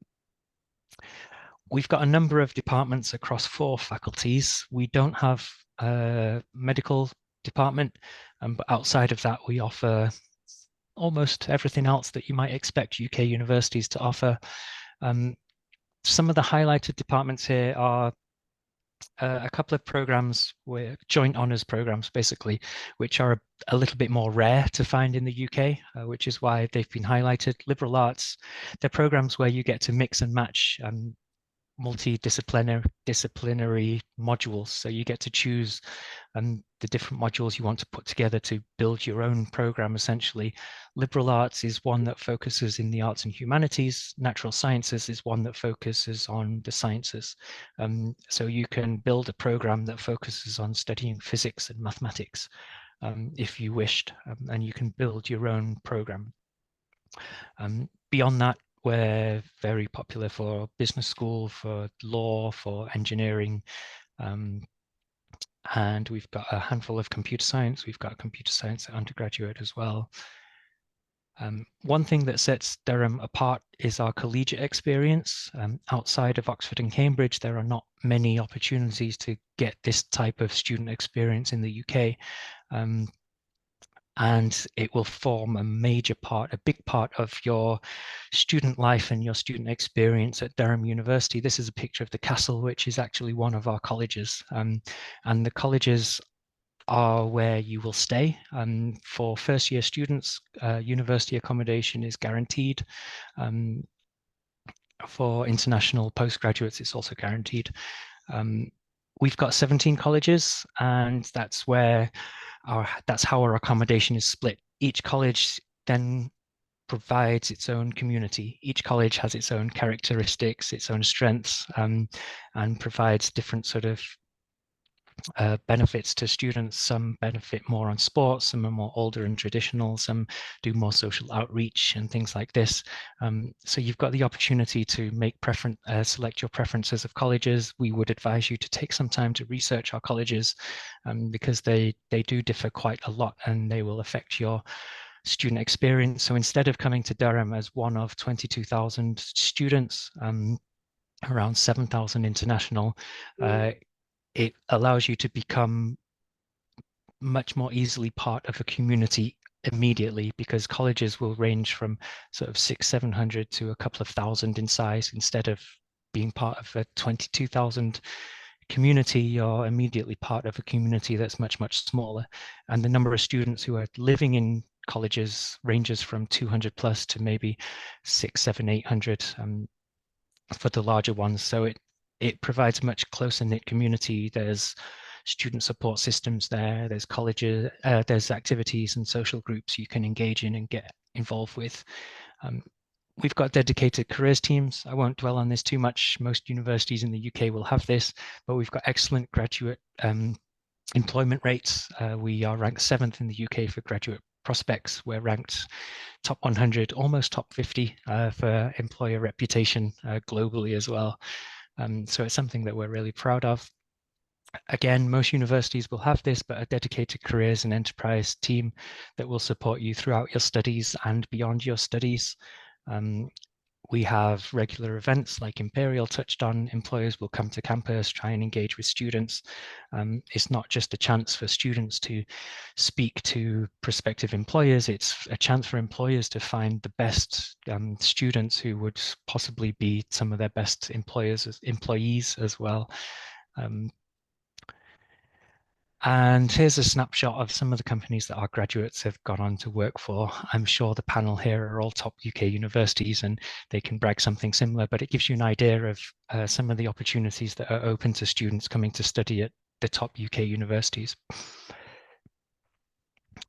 We've got a number of departments across 4 faculties. We don't have a medical department, but outside of that, we offer almost everything else that you might expect UK universities to offer. Some of the highlighted departments here are a couple of programs, with joint honours programs, basically, which are a little bit more rare to find in the UK, which is why they've been highlighted. Liberal arts, they're programs where you get to mix and match multidisciplinary modules. So you get to choose the different modules you want to put together to build your own program, essentially. Liberal arts is one that focuses in the arts and humanities. Natural sciences is one that focuses on the sciences. So you can build a program that focuses on studying physics and mathematics if you wished, and you can build your own program. Beyond that, we're very popular for business school, for law, for engineering, and we've got a handful of computer science. We've got computer science at undergraduate as well. One thing that sets Durham apart is our collegiate experience. Outside of Oxford and Cambridge, there are not many opportunities to get this type of student experience in the UK. And it will form a major part, a big part of your student life and your student experience at Durham University. This is a picture of the castle, which is actually one of our colleges. And the colleges are where you will stay. For first year students, university accommodation is guaranteed. For international postgraduates, it's also guaranteed. We've got 17 colleges, and that's how our accommodation is split. Each college then provides its own community. Each college has its own characteristics, its own strengths, and provides different sort of benefits to students. Some benefit more on sports, some are more older and traditional, some do more social outreach and things like this. So you've got the opportunity to make select your preferences of colleges. We would advise you to take some time to research our colleges, because they do differ quite a lot, and they will affect your student experience. So instead of coming to Durham as one of 22,000 students, around 7,000 international, it allows you to become much more easily part of a community immediately, because colleges will range from sort of 600-700 to a couple of thousand in size. Instead of being part of a 22,000 community, you're immediately part of a community that's much, much smaller. And the number of students who are living in colleges ranges from 200 plus to maybe 600, 700, 800 for the larger ones. So it provides a much closer knit community. There's student support systems there, there's colleges, there's activities and social groups you can engage in and get involved with. We've got dedicated careers teams. I won't dwell on this too much. Most universities in the UK will have this, but we've got excellent graduate employment rates. We are ranked 7th in the UK for graduate prospects. We're ranked top 100, almost top 50 for employer reputation globally as well. So it's something that we're really proud of. Again, most universities will have this, but a dedicated careers and enterprise team that will support you throughout your studies and beyond your studies. We have regular events like Imperial touched on. Employers will come to campus, try and engage with students. It's not just a chance for students to speak to prospective employers, it's a chance for employers to find the best students who would possibly be some of their best employees as well. And here's a snapshot of some of the companies that our graduates have gone on to work for. I'm sure the panel here are all top UK universities and they can brag something similar, but it gives you an idea of some of the opportunities that are open to students coming to study at the top UK universities.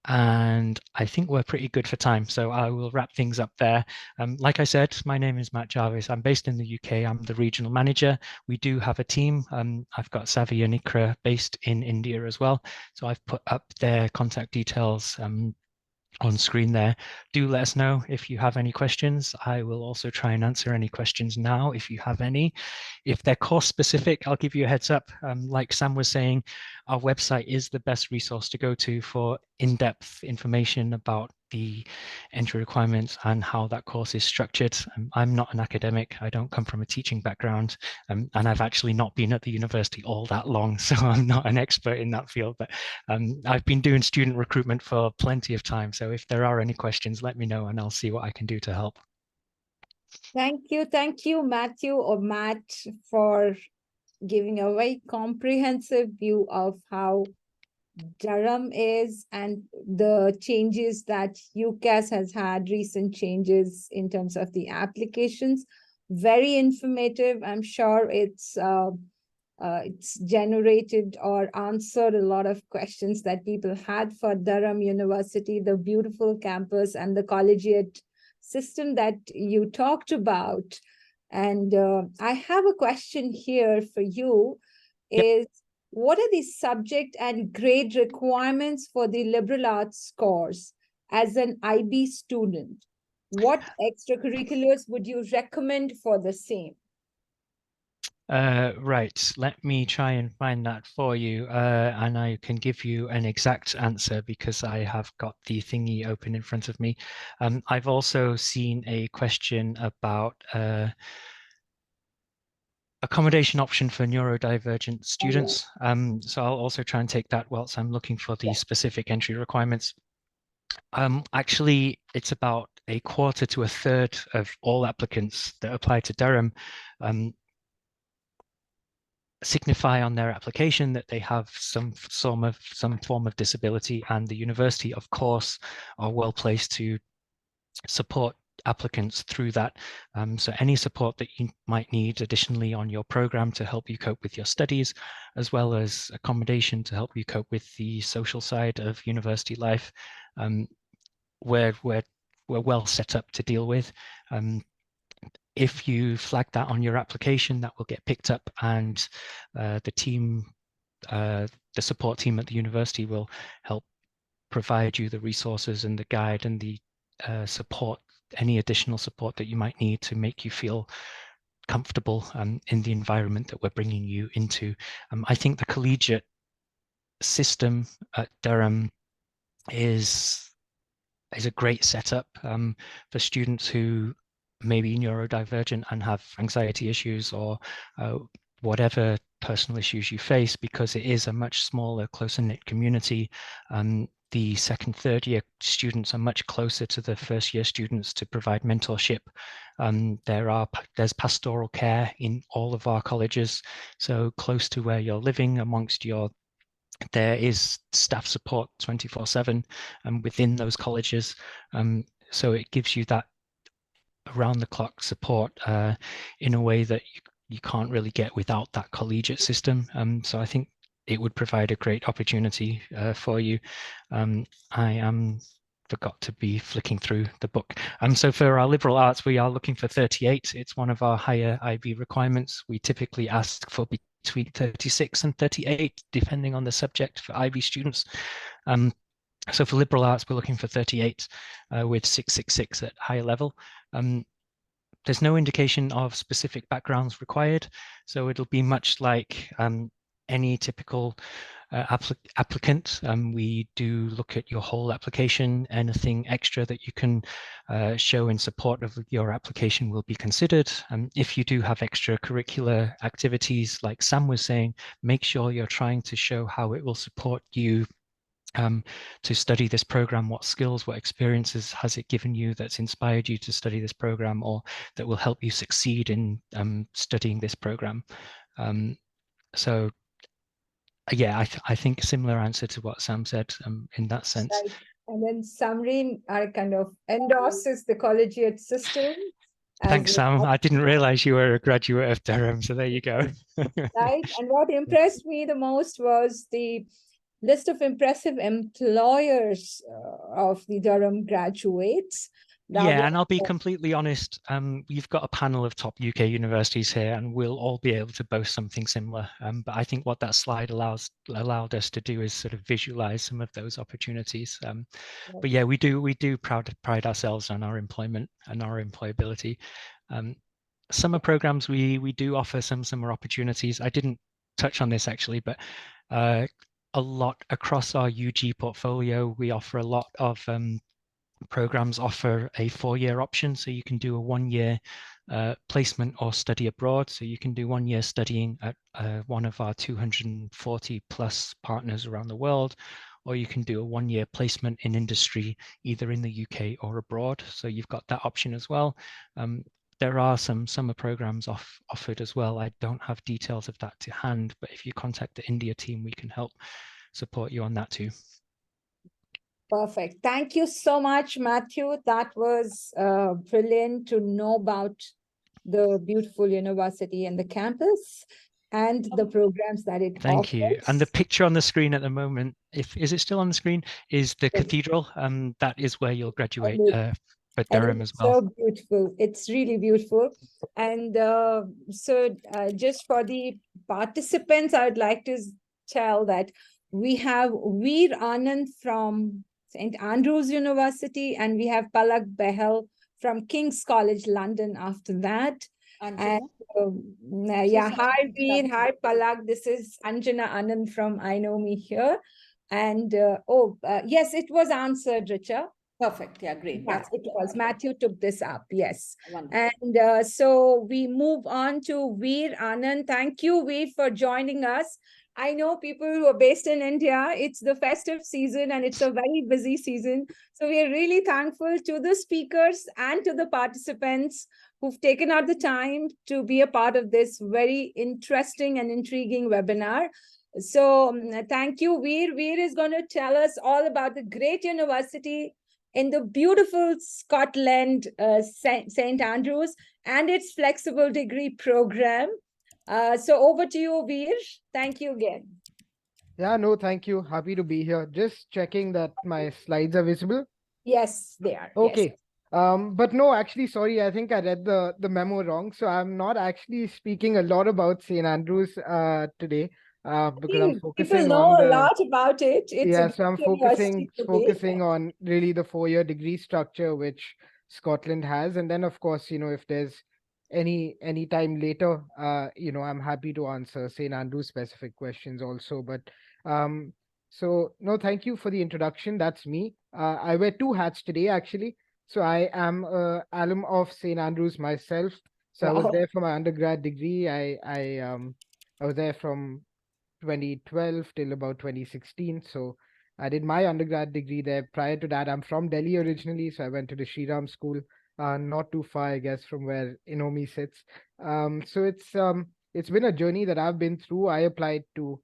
And I think we're pretty good for time, so I will wrap things up there. Like I said, my name is Matt Jarvis. I'm based in the UK. I'm the regional manager. We do have a team. I've got Savi and Ikra based in India as well. So I've put up their contact details on screen there. Do let us know if you have any questions. I will also try and answer any questions now if you have any. If they're course specific, I'll give you a heads up. Like Sam was saying, our website is the best resource to go to for in-depth information about the entry requirements and how that course is structured. I'm not an academic. I don't come from a teaching background, and I've actually not been at the university all that long, so I'm not an expert in that field, but I've been doing student recruitment for plenty of time. So if there are any questions, let me know and I'll see what I can do to help. Thank you, Matthew or Matt, for giving a very comprehensive view of how Durham is and the changes that UCAS has had, recent changes in terms of the applications. Very informative. I'm sure it's generated or answered a lot of questions that people had for Durham University, the beautiful campus and the collegiate system that you talked about. And I have a question here for you. Is what are the subject and grade requirements for the liberal arts course as an IB student? What extracurriculars would you recommend for the same? Right, let me try and find that for you, and I can give you an exact answer because I have got the thingy open in front of me. I've also seen a question about accommodation option for neurodivergent students. So I'll also try and take that whilst I'm looking for the specific entry requirements. Actually, it's about a quarter to a third of all applicants that apply to Durham signify on their application that they have some form of disability, and the university, of course, are well placed to support applicants through that. So any support that you might need additionally on your program to help you cope with your studies, as well as accommodation to help you cope with the social side of university life, we're well set up to deal with. If you flag that on your application, that will get picked up, and the team, the support team at the university will help provide you the resources and the guide and the support, any additional support that you might need to make you feel comfortable in the environment that we're bringing you into. I think the collegiate system at Durham is a great setup for students who may be neurodivergent and have anxiety issues or whatever personal issues you face, because it is a much smaller, closer-knit community. The second, third year students are much closer to the first year students to provide mentorship. There's pastoral care in all of our colleges, so close to where you're living amongst there is staff support 24/7 within those colleges. So it gives you that around the clock support in a way that you can't really get without that collegiate system. So I think it would provide a great opportunity for you. I forgot to be flicking through the book. So for our liberal arts, we are looking for 38. It's one of our higher IB requirements. We typically ask for between 36 and 38, depending on the subject for IB students. So for liberal arts, we're looking for 38 with 666 at higher level. There's no indication of specific backgrounds required, so it'll be much like any typical applicant. We do look at your whole application. Anything extra that you can show in support of your application will be considered. If you do have extracurricular activities, like Sam was saying, make sure you're trying to show how it will support you to study this program. What skills, what experiences has it given you that's inspired you to study this program, or that will help you succeed in studying this program. So yeah, I think a similar answer to what Sam said in that sense. Right. And then Samreen kind of endorses the collegiate system. Thanks, Sam. I didn't realize you were a graduate of Durham, so there you go. Right. And what impressed me the most was the list of impressive employers of the Durham graduates. Yeah, and I'll be completely honest, you've got a panel of top UK universities here, and we'll all be able to boast something similar. But I think what that slide allowed us to do is sort of visualize some of those opportunities. But yeah, we do pride ourselves on our employment and our employability. Summer programs, we do offer some summer opportunities. I didn't touch on this actually, but a lot across our UG portfolio, we offer a lot of programs offer a 4-year option, so you can do a 1-year placement or study abroad. So you can do 1 year studying at one of our 240 plus partners around the world, or you can do a 1-year placement in industry, either in the UK or abroad. So you've got that option as well. There are some summer programs offered as well. I don't have details of that to hand, but if you contact the India team, we can help support you on that too. Perfect. Thank you so much, Matthew. That was brilliant to know about the beautiful university and the campus and the programs that it offers. Thank you. And the picture on the screen at the moment, is it still on the screen, is the cathedral. That is where you'll graduate for Durham as well. So beautiful. It's really beautiful. And just for the participants, I would like to tell that we have Vir Anand from St. Andrews University, and we have Palak Behl from King's College, London after that. And yeah, hi Vir, hi Palak. This is Anjana Anand from I Know Me here. And yes, it was answered, Richa. Perfect. Yeah, great. Yeah, it was. Matthew took this up. Yes. Wonderful. And so we move on to Vir Anand. Thank you, Vir, for joining us. I know people who are based in India, it's the festive season and it's a very busy season. So we are really thankful to the speakers and to the participants who've taken out the time to be a part of this very interesting and intriguing webinar. So thank you, Vir. Vir is going to tell us all about the great university in the beautiful Scotland, St. Andrews, and its flexible degree program. So over to you, Vir. Thank you again. Yeah, no, thank you. Happy to be here. Just checking that my slides are visible. Yes, they are. Okay. Yes. But no, actually, sorry, I think I read the memo wrong. So I'm not actually speaking a lot about St. Andrews today. Because I'm focusing people know on a lot about it. It's so I'm focusing on really the 4-year degree structure which Scotland has, and then of course, if there's any time later, I'm happy to answer St. Andrews specific questions also. But so no, thank you for the introduction. That's me. I wear 2 hats today actually. So I am an alum of St. Andrews myself. So I was there for my undergrad degree. I was there from 2012 till about 2016. So I did my undergrad degree there. Prior to that, I'm from Delhi originally, so I went to the Shriram school, not too far, I guess, from where Inomi sits. So it's been a journey that I've been through. I applied to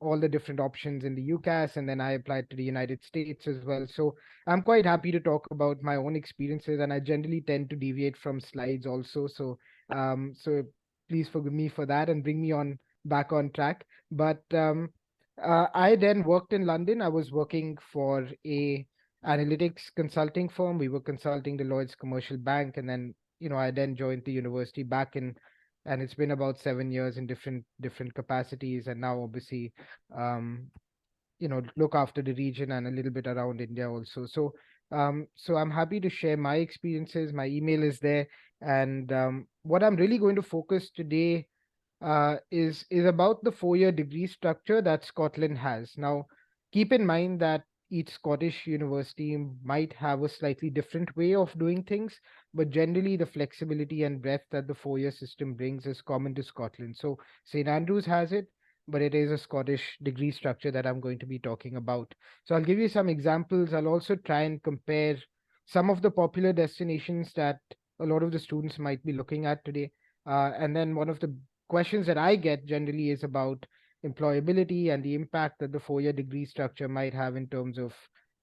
all the different options in the UCAS, and then I applied to the United States as well. So I'm quite happy to talk about my own experiences, and I generally tend to deviate from slides also. So so please forgive me for that and bring me back on track. But I then worked in London. I was working for a analytics consulting firm. We were consulting the Lloyd's Commercial Bank, and then I then joined the university back in, and it's been about 7 years in different capacities, and now obviously look after the region and a little bit around India also. So so I'm happy to share my experiences. My email is there, and what I'm really going to focus today is about the 4-year degree structure that Scotland has. Now, keep in mind that each Scottish university might have a slightly different way of doing things, but generally the flexibility and breadth that the 4-year system brings is common to Scotland. So St. Andrews has it, but it is a Scottish degree structure that I'm going to be talking about. So I'll give you some examples. I'll also try and compare some of the popular destinations that a lot of the students might be looking at today. And then one of the questions that I get generally is about employability and the impact that the 4-year degree structure might have in terms of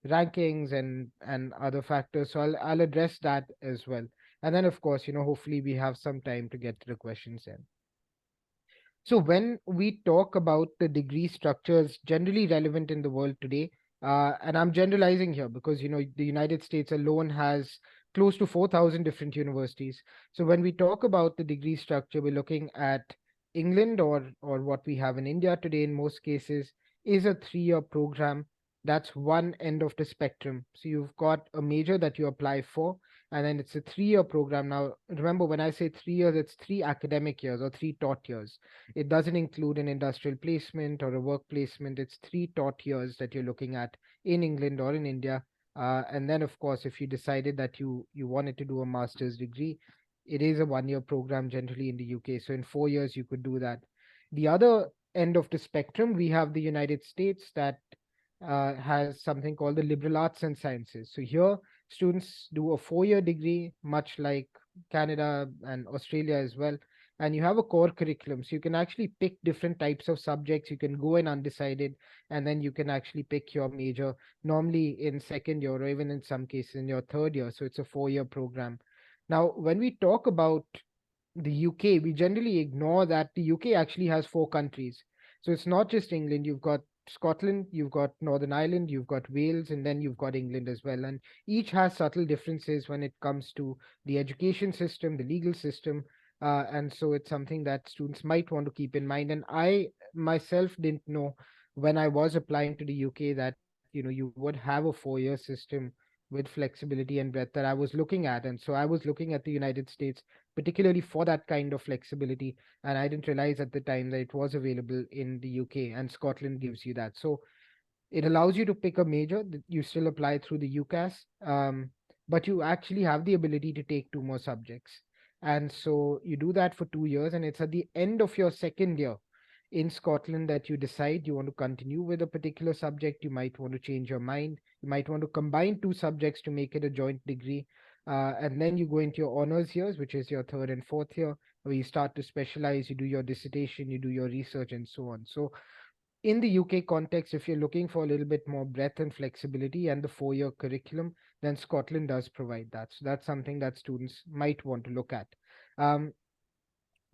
rankings and other factors. So I'll address that as well. And then of course, hopefully we have some time to get to the questions then. So when we talk about the degree structures generally relevant in the world today, and I'm generalizing here because the United States alone has close to 4,000 different universities. So when we talk about the degree structure, we're looking at England or what we have in India today in most cases is a 3-year program. That's one end of the spectrum. So you've got a major that you apply for, and then it's a 3-year program. Now, remember when I say 3 years, it's 3 academic years or 3 taught years. It doesn't include an industrial placement or a work placement. It's 3 taught years that you're looking at in England or in India. And then, of course, if you decided that you wanted to do a master's degree, it is a 1-year program generally in the UK. So in 4 years, you could do that. The other end of the spectrum, we have the United States that has something called the liberal arts and sciences. So here, students do a 4-year degree, much like Canada and Australia as well. And you have a core curriculum. So you can actually pick different types of subjects. You can go in undecided, and then you can actually pick your major, normally in second year or even in some cases in your third year. So it's a 4-year program. Now, when we talk about the UK, we generally ignore that the UK actually has 4 countries. So it's not just England. You've got Scotland, you've got Northern Ireland, you've got Wales, and then you've got England as well. And each has subtle differences when it comes to the education system, the legal system. And so it's something that students might want to keep in mind. And I myself didn't know when I was applying to the UK that, you would have a 4-year system with flexibility and breadth that I was looking at. And so I was looking at the United States, particularly for that kind of flexibility. And I didn't realize at the time that it was available in the UK, and Scotland gives you that. So it allows you to pick a major that you still apply through the UCAS, but you actually have the ability to take 2 more subjects. And so you do that for 2 years, and it's at the end of your second year in Scotland that you decide you want to continue with a particular subject. You might want to change your mind. You might want to combine 2 subjects to make it a joint degree. And then you go into your honors years, which is your 3rd and 4th year, where you start to specialize, you do your dissertation, you do your research, and so on. So in the UK context, if you're looking for a little bit more breadth and flexibility and the 4-year curriculum, then Scotland does provide that. So that's something that students might want to look at.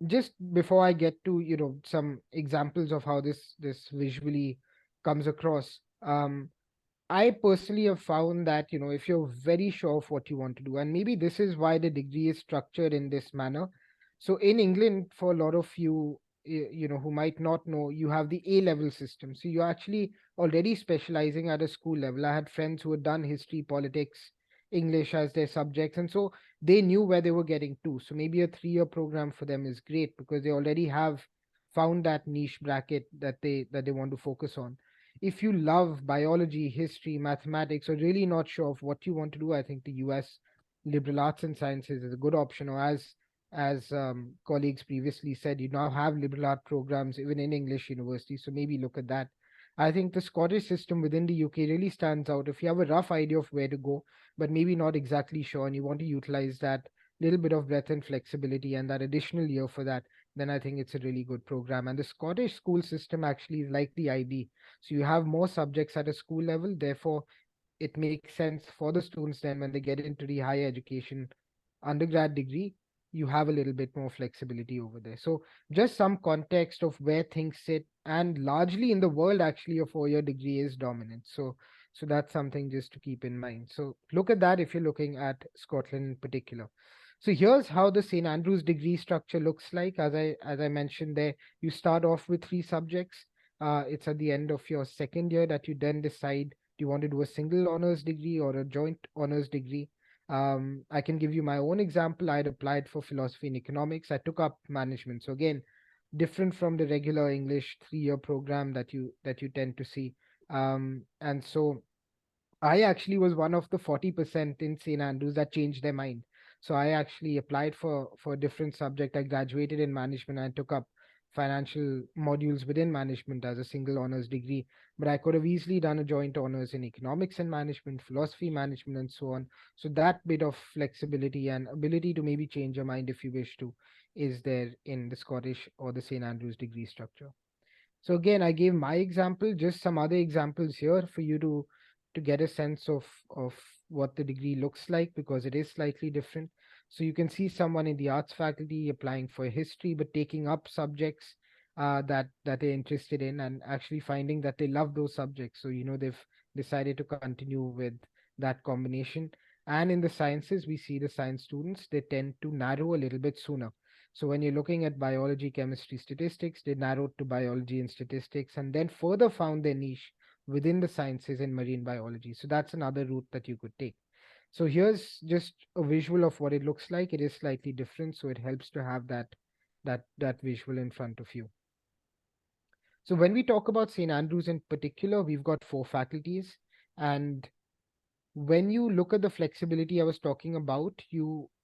Just before I get to some examples of how this visually comes across, I personally have found that if you're very sure of what you want to do, and maybe this is why the degree is structured in this manner. So in England, for a lot of you who might not know, you have the A-level system. So you're actually already specializing at a school level. I had friends who had done history, politics, English as their subjects, and so they knew where they were getting to. So maybe a 3-year program for them is great because they already have found that niche bracket that they want to focus on. If you love biology, history, mathematics, or really not sure of what you want to do, I think the US liberal arts and sciences is a good option. Or as colleagues previously said, you now have liberal art programs even in English universities, so maybe look at that. I think the Scottish system within the UK really stands out. If you have a rough idea of where to go, but maybe not exactly sure, and you want to utilize that little bit of breadth and flexibility and that additional year for that, then I think it's a really good program. And the Scottish school system actually is like the IB. So you have more subjects at a school level, therefore it makes sense for the students then when they get into the higher education undergrad degree, you have a little bit more flexibility over there. So just some context of where things sit, and largely in the world, actually a 4-year degree is dominant. So that's something just to keep in mind. So look at that if you're looking at Scotland in particular. So here's how the St. Andrews degree structure looks like. As I mentioned there, you start off with 3 subjects. It's at the end of your second year that you then decide, do you want to do a single honors degree or a joint honors degree? I can give you my own example. I had applied for philosophy and economics. I took up management. So again, different from the regular English 3-year program that you tend to see. And so I actually was one of the 40% in St. Andrews that changed their mind. So I actually applied for a different subject. I graduated in management and took up financial modules within management as a single honors degree. But I could have easily done a joint honors in economics and management, philosophy management, and so on. So that bit of flexibility and ability to maybe change your mind if you wish to is there in the Scottish or the St. Andrews degree structure. So again, I gave my example, just some other examples here for you to get a sense of what the degree looks like, because it is slightly different. So you can see someone in the arts faculty applying for history, but taking up subjects that they're interested in and actually finding that they love those subjects. So they've decided to continue with that combination. And in the sciences, we see the science students, they tend to narrow a little bit sooner. So when you're looking at biology, chemistry, statistics, they narrowed to biology and statistics, and then further found their niche within the sciences in marine biology. So that's another route that you could take. So here's just a visual of what it looks like. It is slightly different, so it helps to have that visual in front of you. So when we talk about St. Andrews in particular, we've got 4 faculties, and when you look at the flexibility I was talking about,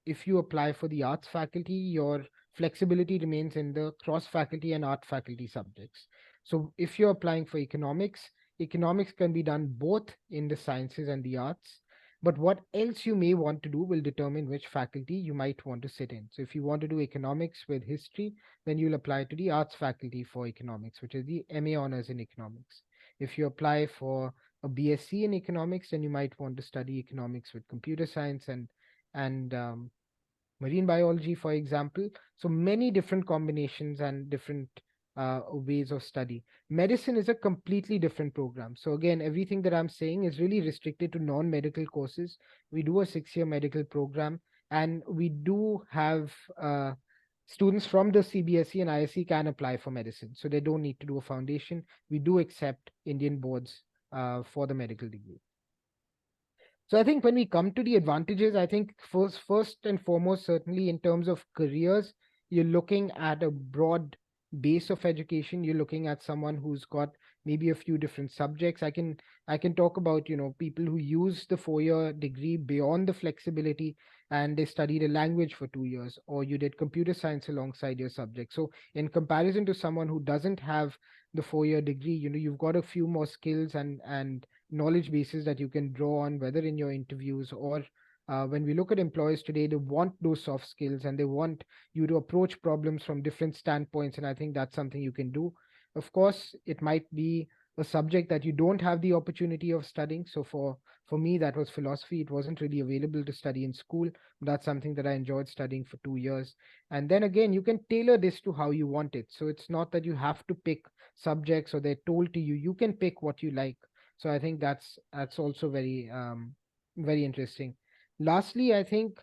if you apply for the arts faculty, your flexibility remains in the cross faculty and art faculty subjects. So if you're applying for economics, economics can be done both in the sciences and the arts. But what else you may want to do will determine which faculty you might want to sit in. So if you want to do economics with history, then you'll apply to the arts faculty for economics, which is the MA honors in economics. If you apply for a BSc in economics, then you might want to study economics with computer science and marine biology, for example. So many different combinations and different ways of study. Medicine is a completely different program. So again, everything that I'm saying is really restricted to non-medical courses. We do a 6-year medical program, and we do have students from the CBSE and ISC can apply for medicine. So they don't need to do a foundation. We do accept Indian boards for the medical degree. So I think when we come to the advantages, I think first and foremost, certainly in terms of careers, you're looking at a broad base of education. You're looking at someone who's got maybe a few different subjects. I can talk about, people who use the 4-year degree beyond the flexibility and they studied a language for 2 years, or you did computer science alongside your subject. So in comparison to someone who doesn't have the 4-year degree, you've got a few more skills and knowledge bases that you can draw on, whether in your interviews or when we look at employers today, they want those soft skills and they want you to approach problems from different standpoints. And I think that's something you can do. Of course, it might be a subject that you don't have the opportunity of studying. So for me, that was philosophy. It wasn't really available to study in school. That's something that I enjoyed studying for 2 years. And then again, you can tailor this to how you want it. So it's not that you have to pick subjects or they're told to you. You can pick what you like. So I think that's also very very interesting. Lastly, I think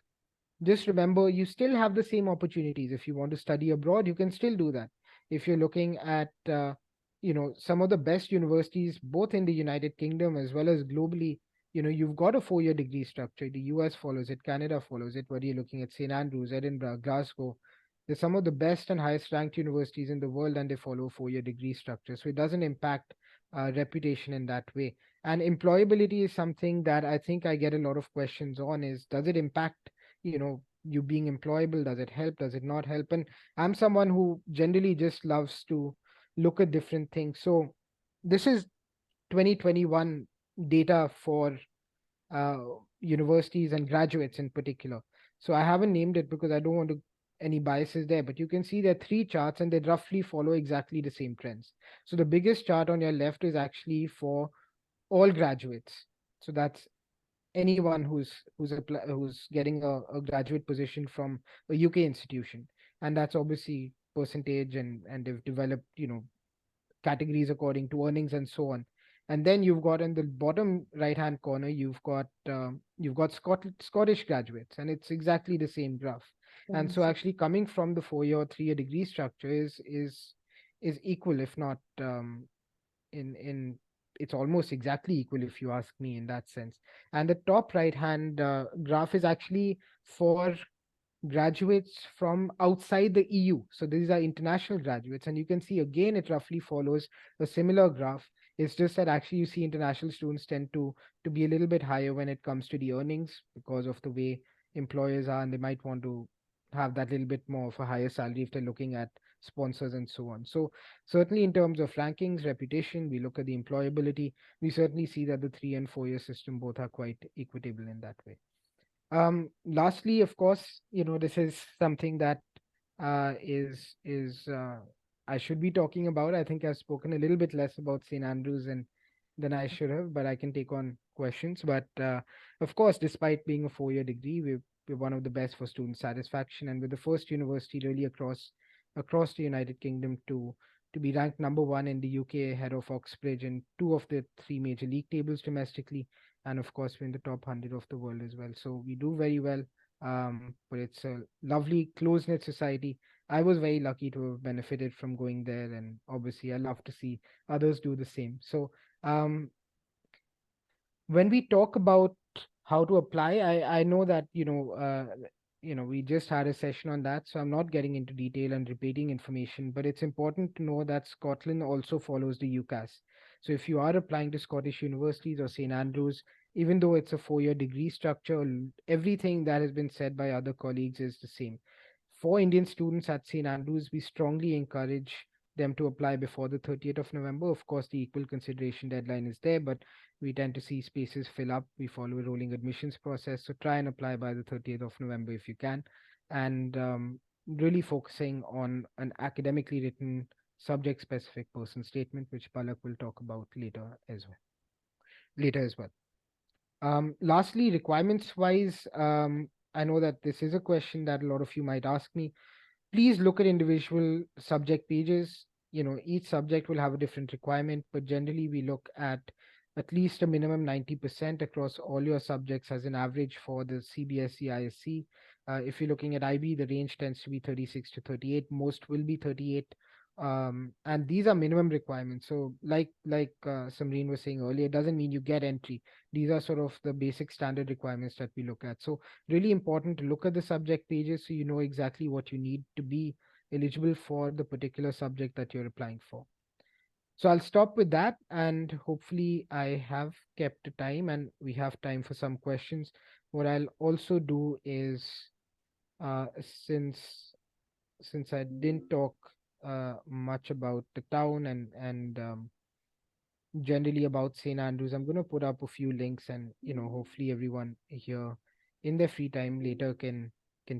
just remember you still have the same opportunities. If you want to study abroad, you can still do that. If you're looking at some of the best universities both in the United Kingdom as well as globally, you've got a 4-year degree structure. The US follows it, Canada follows it, whether you're looking at St. Andrews, Edinburgh, Glasgow. They're some of the best and highest ranked universities in the world, and they follow a 4-year degree structure. So it doesn't impact reputation in that way. And employability is something that I think I get a lot of questions on, is does it impact, you being employable? Does it help? Does it not help? And I'm someone who generally just loves to look at different things. So this is 2021 data for universities and graduates in particular. So I haven't named it because I don't want to any biases there, but you can see there are 3 charts and they roughly follow exactly the same trends. So the biggest chart on your left is actually for all graduates. So that's anyone who's getting a graduate position from a UK institution, and that's obviously percentage, and they've developed categories according to earnings and so on. And then you've got in the bottom right hand corner, you've got Scottish graduates, and it's exactly the same graph. And so actually coming from the 4-year or 3-year degree structure is equal, if not in it's almost exactly equal if you ask me in that sense. And the top right hand graph is actually for graduates from outside the EU. So these are international graduates, and you can see again it roughly follows a similar graph. It's just that actually you see international students tend to be a little bit higher when it comes to the earnings because of the way employers are, and they might want to have that little bit more of a higher salary if they're looking at sponsors and so on. So certainly in terms of rankings, reputation, we look at the employability, we certainly see that the 3 and 4 year system both are quite equitable in that way. Lastly, of course, this is something that is I should be talking about. I think I've spoken a little bit less about St. Andrews and than I should have, but I can take on questions. But of course, despite being a 4 year degree, we're one of the best for student satisfaction, and we're the first university really across the United Kingdom to be ranked #1 in the UK ahead of Oxbridge and 2 of the 3 major league tables domestically, and of course we're in the top 100 of the world as well. So we do very well. But it's a lovely close-knit society. I was very lucky to have benefited from going there, and obviously I love to see others do the same. So when we talk about how to apply, I know that we just had a session on that, so I'm not getting into detail and repeating information, but it's important to know that Scotland also follows the UCAS. So if you are applying to Scottish universities or St. Andrews, even though it's a 4 year degree structure, everything that has been said by other colleagues is the same. For Indian students at St. Andrews, we strongly encourage them to apply before the 30th of November. Of course, the equal consideration deadline is there, but we tend to see spaces fill up. We follow a rolling admissions process. So try and apply by the 30th of November if you can. And really focusing on an academically written subject-specific person statement, which Palak will talk about later as well. Lastly, requirements-wise, I know that this is a question that a lot of you might ask me. Please look at individual subject pages. Each subject will have a different requirement, but generally we look at least a minimum 90% across all your subjects as an average for the CBSE ISC. If you're looking at IB, the range tends to be 36 to 38. Most will be 38. And these are minimum requirements. So like Samreen was saying earlier, it doesn't mean you get entry. These are sort of the basic standard requirements that we look at. So really important to look at the subject pages so you know exactly what you need to be eligible for the particular subject that you're applying for. So I'll stop with that, and hopefully I have kept the time and we have time for some questions. What I'll also do is, since I didn't talk much about the town and generally about St. Andrews, I'm going to put up a few links, and hopefully everyone here in their free time later can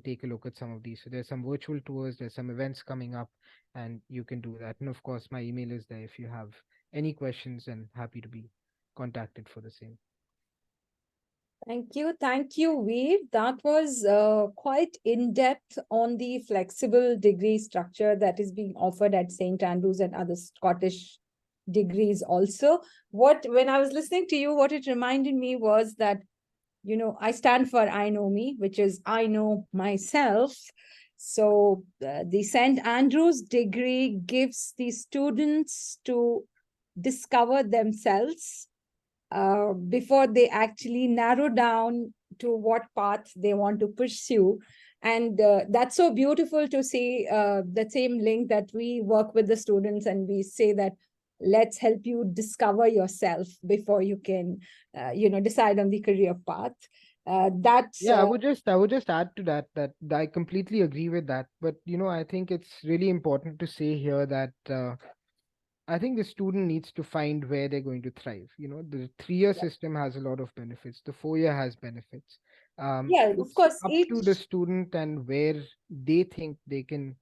take a look at some of these. So there's some virtual tours, there's some events coming up, and you can do that. And of course, my email is there if you have any questions, and happy to be contacted for the same. Thank you, Vir. That was quite in-depth on the flexible degree structure that is being offered at St. Andrews and other Scottish degrees also. When I was listening to you, what it reminded me was that, I stand for I Know Me, which is I know myself. So the St. Andrews degree gives the students to discover themselves before they actually narrow down to what path they want to pursue. And that's so beautiful to see the same link that we work with the students and we say that let's help you discover yourself before you can, decide on the career path. That's I would just add to that I completely agree with that. But I think it's really important to say here that I think the student needs to find where they're going to thrive. The 3 year system has a lot of benefits. The 4 year has benefits. of It's course, up to the student and where they think they can,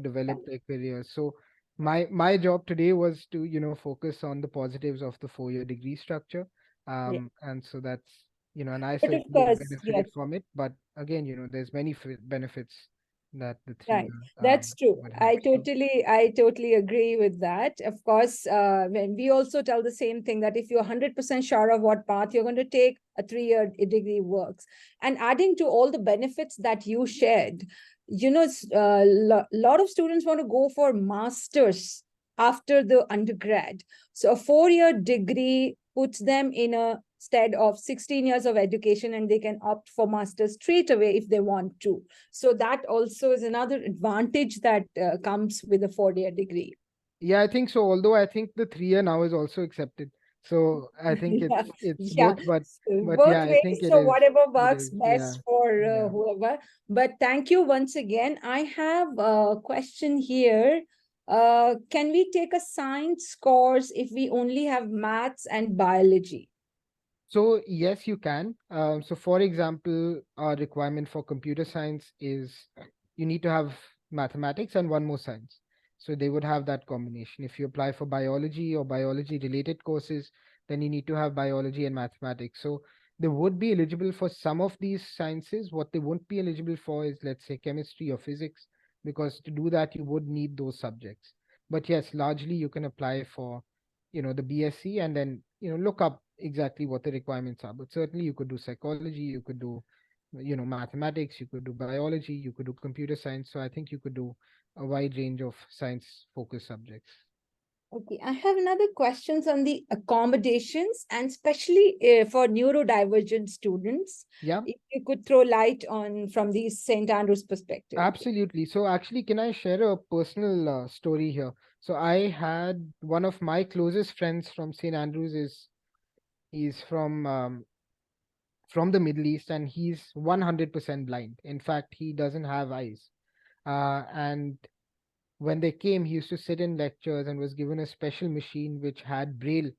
develop their career. So my job today was to, focus on the positives of the 4 year degree structure. And so that's, and I certainly benefited from it. But again, there's many benefits that the 3 year, that's true. would I have. totally agree with that. Of course, when we also tell the same thing that if you're 100% sure of what path you're going to take, a 3 year degree works. And adding to all the benefits that you shared, a lot of students want to go for masters after the undergrad. So a 4 year degree puts them in a stead of 16 years of education, and they can opt for master's straight away if they want to. So that also is another advantage that comes with a 4-year degree. Yeah, I think so. Although I think the 3-year now is also accepted. So I think Yeah, it's yeah. both, but Both yeah, I ways. think it So is. whatever It works is. Yeah. best for Yeah. whoever. But thank you once again. I have a question here. Can we take a science course if we only have maths and biology? So yes, you can. So for example, our requirement for computer science is you need to have mathematics and one more science. So they would have that combination. If you apply for biology or biology related courses, then you need to have biology and mathematics. So they would be eligible for some of these sciences. What they won't be eligible for is, let's say, chemistry or physics, because to do that you would need those subjects. But yes, largely you can apply for, the BSc, and then look up exactly what the requirements are. But certainly you could do psychology, you could do mathematics, you could do biology, you could do computer science. So I think you could do a wide range of science focused subjects. Okay, I have another questions on the accommodations, and especially for neurodivergent students. Yeah, If you could throw light on from the St. Andrews perspective. absolutely. So actually, can I share a personal story here? So I had one of my closest friends from St. Andrews. He's from the Middle East, and he's 100% blind. In fact, he doesn't have eyes. And when they came, he used to sit in lectures and was given a special machine which had braille,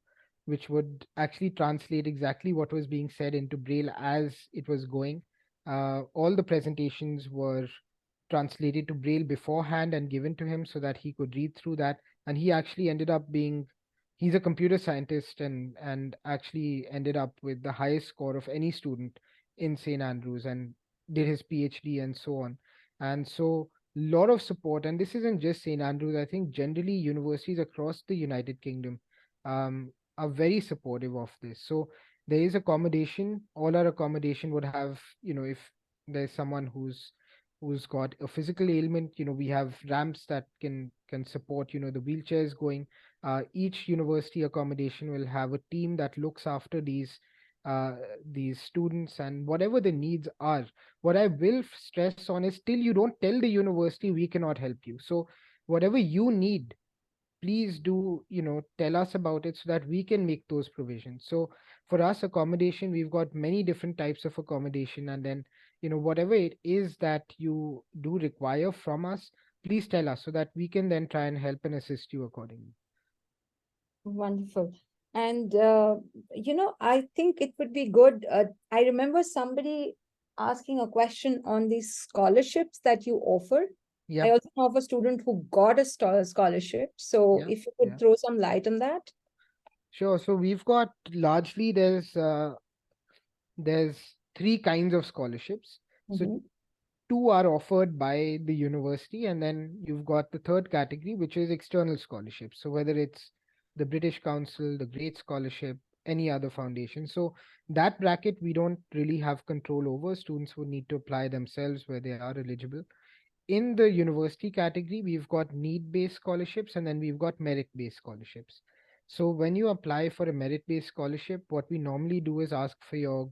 which would actually translate exactly what was being said into braille as it was going. All the presentations were translated to braille beforehand and given to him so that he could read through that. And he actually ended up being, he's a computer scientist, and actually ended up with the highest score of any student in St. Andrews, and did his PhD and so on. And so lot of support, and this isn't just St. Andrews. I think generally universities across the United Kingdom are very supportive of this. So there is accommodation. All our accommodation would have, if there's someone who's got a physical ailment, we have ramps that can support, the wheelchairs going. Each university accommodation will have a team that looks after these students and whatever the needs are. What I will stress on is, till you don't tell the university, we cannot help you. So whatever you need, please do, tell us about it so that we can make those provisions. So for us, accommodation, we've got many different types of accommodation. And then, whatever it is that you do require from us, please tell us so that we can then try and help and assist you accordingly. Wonderful. And, I think it would be good. I remember somebody asking a question on the scholarships that you offer. Yeah. I also know of a student who got a scholarship. So Yeah, if you could yeah. throw some light on that. Sure. So we've got largely there's 3 kinds of scholarships. So Mhm. 2 are offered by the university, and then you've got the third category, which is external scholarships. So whether it's the British Council, the Great Scholarship, any other foundation. So that bracket we don't really have control over. Students would need to apply themselves where they are eligible. In the university category, we've got need-based scholarships, and then we've got merit-based scholarships. So when you apply for a merit-based scholarship, what we normally do is ask for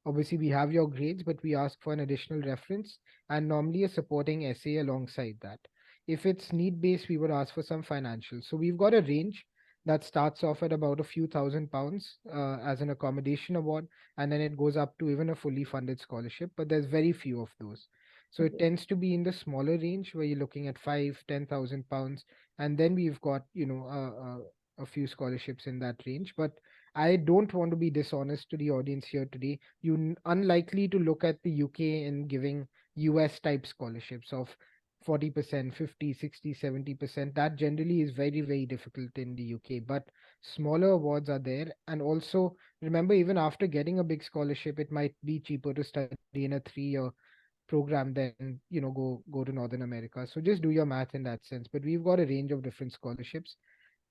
obviously we have your grades, but we ask for an additional reference and normally a supporting essay alongside that. If it's need-based, we would ask for some financials. So we've got a range that starts off at about a few £1,000 as an accommodation award, and then it goes up to even a fully funded scholarship, but there's very few of those. So it tends to be in the smaller range where you're looking at £5,000-10,000 pounds, and then we've got a few scholarships in that range. But I don't want to be dishonest to the audience here today. You're unlikely to look at the UK and giving US type scholarships of 40%, 50, 60, 70%. That generally is very, very difficult in the UK. But smaller awards are there. And also, remember, even after getting a big scholarship, it might be cheaper to study in a 3-year program than go to Northern America. So just do your math in that sense. But we've got a range of different scholarships.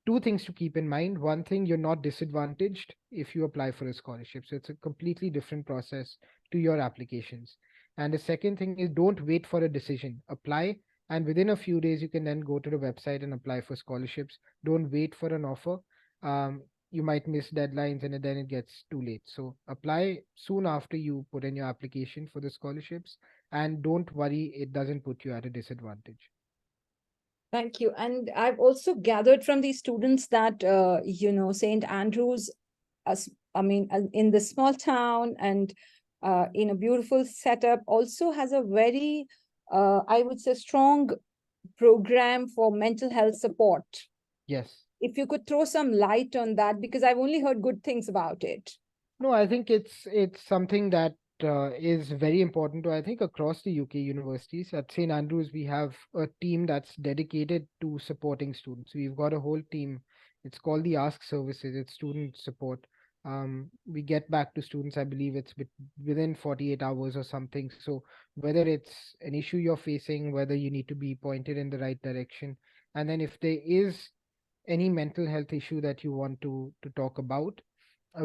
2 things to keep in mind. One thing, you're not disadvantaged if you apply for a scholarship. So it's a completely different process to your applications. And the second thing is, don't wait for a decision. Apply, and within a few days, you can then go to the website and apply for scholarships. Don't wait for an offer. you might miss deadlines and then it gets too late. So apply soon after you put in your application for the scholarships, and don't worry, it doesn't put you at a disadvantage. Thank you. And I've also gathered from these students that, St. Andrews, in the small town and in a beautiful setup, also has a very, I would say, strong program for mental health support. Yes. If you could throw some light on that, because I've only heard good things about it. No, I think it's something that is very important to, I think, across the UK universities. At St. Andrews, we have a team that's dedicated to supporting students. We've got a whole team. It's called the Ask Services. It's student support. We get back to students, I believe it's within 48 hours or something. So whether it's an issue you're facing, whether you need to be pointed in the right direction, and then if there is any mental health issue that you want to talk about,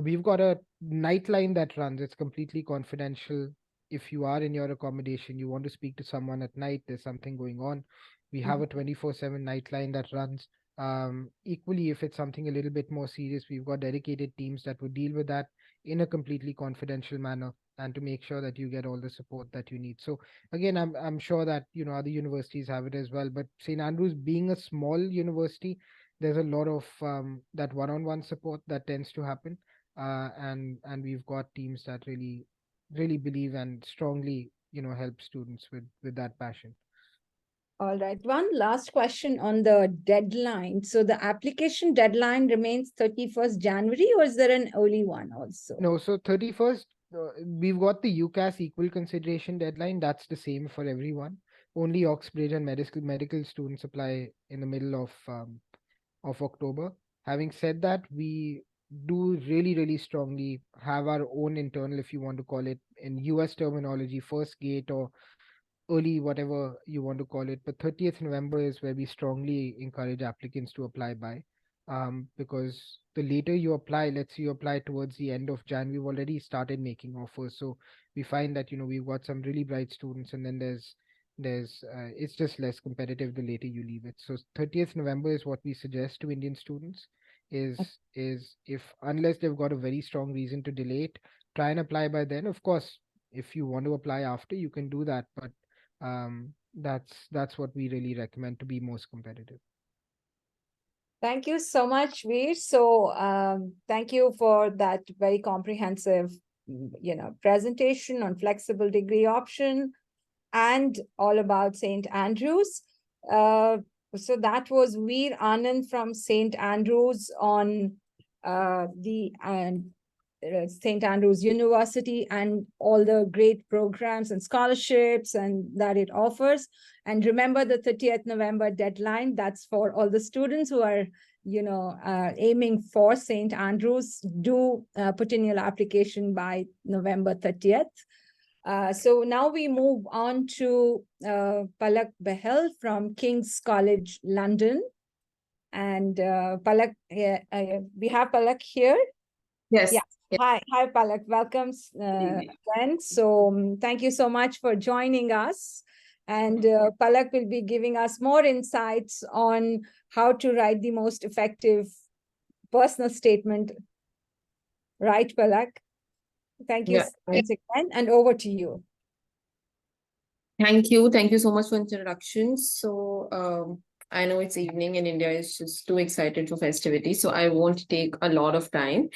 we've got a nightline that runs. It's completely confidential. If you are in your accommodation, you want to speak to someone at night, there's something going on, we have a 24/7 nightline that runs. Equally, if it's something a little bit more serious, we've got dedicated teams that would deal with that in a completely confidential manner, and to make sure that you get all the support that you need. So again, I'm sure that other universities have it as well, but St. Andrews being a small university, there's a lot of that one-on-one support that tends to happen. And we've got teams that really believe and strongly help students with that passion. All right. One last question on the deadline. So the application deadline remains 31st January, or is there an early one also? No, so 31st, we've got the UCAS equal consideration deadline. That's the same for everyone. Only Oxbridge and medical students apply in the middle of October. Having said that, we do really strongly have our own internal, if you want to call it in US terminology, first gate or early, whatever you want to call it. But 30th November is where we strongly encourage applicants to apply by, because the later you apply, let's say you apply towards the end of Jan, we've already started making offers. So we find that we've got some really bright students, and then there's it's just less competitive the later you leave it. So 30th November is what we suggest to Indian students, is if unless they've got a very strong reason to delay it, try and apply by then. Of course, if you want to apply after, you can do that, but that's what we really recommend to be most competitive. Thank you so much, Vir. So thank you for that very comprehensive presentation on flexible degree option and all about St. Andrews. So that was Vir Anand from St. Andrews on the St. Andrews University and all the great programs and scholarships and that it offers. And remember the 30th November deadline. That's for all the students who are aiming for St. Andrews. Do put in your application by November 30th. So now we move on to Palak Behl from King's College London. And Palak, we have Palak here. Yes. Yeah. Hi, Palak. Welcome again. So thank you so much for joining us. And Palak will be giving us more insights on how to write the most effective personal statement. Right, Palak? Thank you once again, and over to you. Thank you. Thank you so much for introduction. So I know it's evening in India. It's just too excited for festivities, so I won't take a lot of time.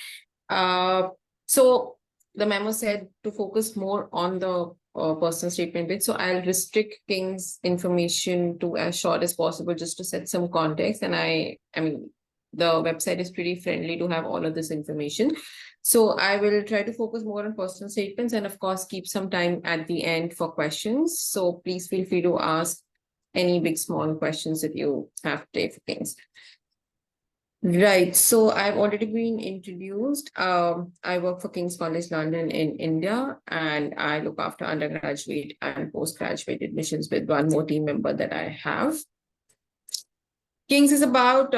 So the memo said to focus more on the personal statement bit. So I'll restrict King's information to as short as possible, just to set some context. And I mean, the website is pretty friendly to have all of this information. So I will try to focus more on personal statements, and of course, keep some time at the end for questions. So please feel free to ask any big, small questions that you have today for King's. Right. So I've already been introduced. I work for King's College London in India, and I look after undergraduate and postgraduate admissions with one more team member that I have. King's is about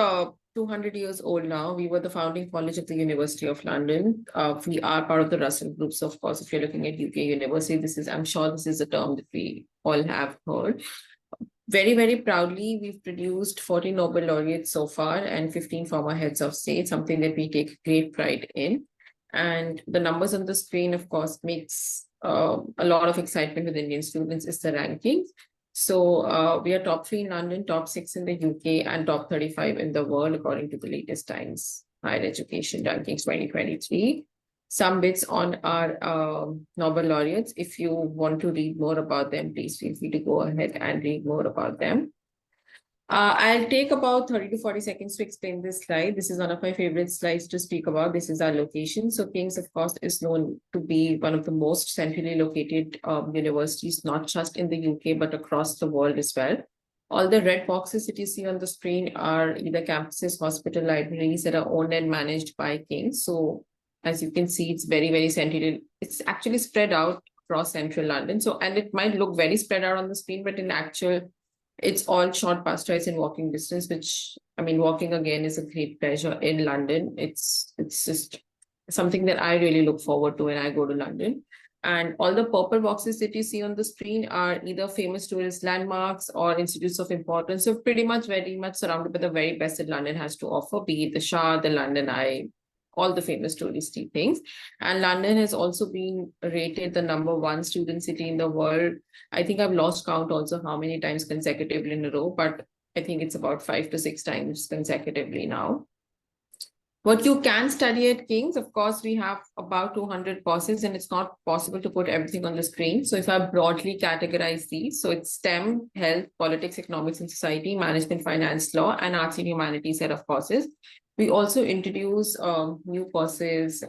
200 years old now. We were the founding college of the University of London. We are part of the Russell Groups, of course. If you're looking at UK University, I'm sure this is a term that we all have heard. very, very proudly, we've produced 40 Nobel laureates so far and 15 former heads of state, something that we take great pride in. And the numbers on the screen, of course, makes a lot of excitement with Indian students is the rankings. So we are top 3 in London, top 6 in the UK, and top 35 in the world, according to the latest Times Higher Education Rankings 2023. Some bits on our Nobel laureates. If you want to read more about them, please feel free to go ahead and read more about them. I'll take about 30 to 40 seconds to explain this slide. This is one of my favorite slides to speak about. This is our location. So King's, of course, is known to be one of the most centrally located universities, not just in the UK, but across the world as well. All the red boxes that you see on the screen are either campuses, hospital, libraries that are owned and managed by King's. So as you can see, it's very, very centrally. It's actually spread out across central London. So, and it might look very spread out on the screen, but in actual, it's all short bus rides in walking distance, which, I mean, walking again is a great pleasure in London. It's just something that I really look forward to when I go to London. And all the purple boxes that you see on the screen are either famous tourist landmarks or institutes of importance. So pretty much very much surrounded by the very best that London has to offer, be it the Shah, the London Eye, all the famous touristy things. And London has also been rated the #1 student city in the world. I think I've lost count also how many times consecutively in a row, but I think it's about 5 to 6 times consecutively now. What you can study at King's, of course, we have about 200 courses, and it's not possible to put everything on the screen. So if I broadly categorize these, so it's STEM, health, politics, economics and society, management, finance, law, and arts and humanities set of courses. We also introduce new courses,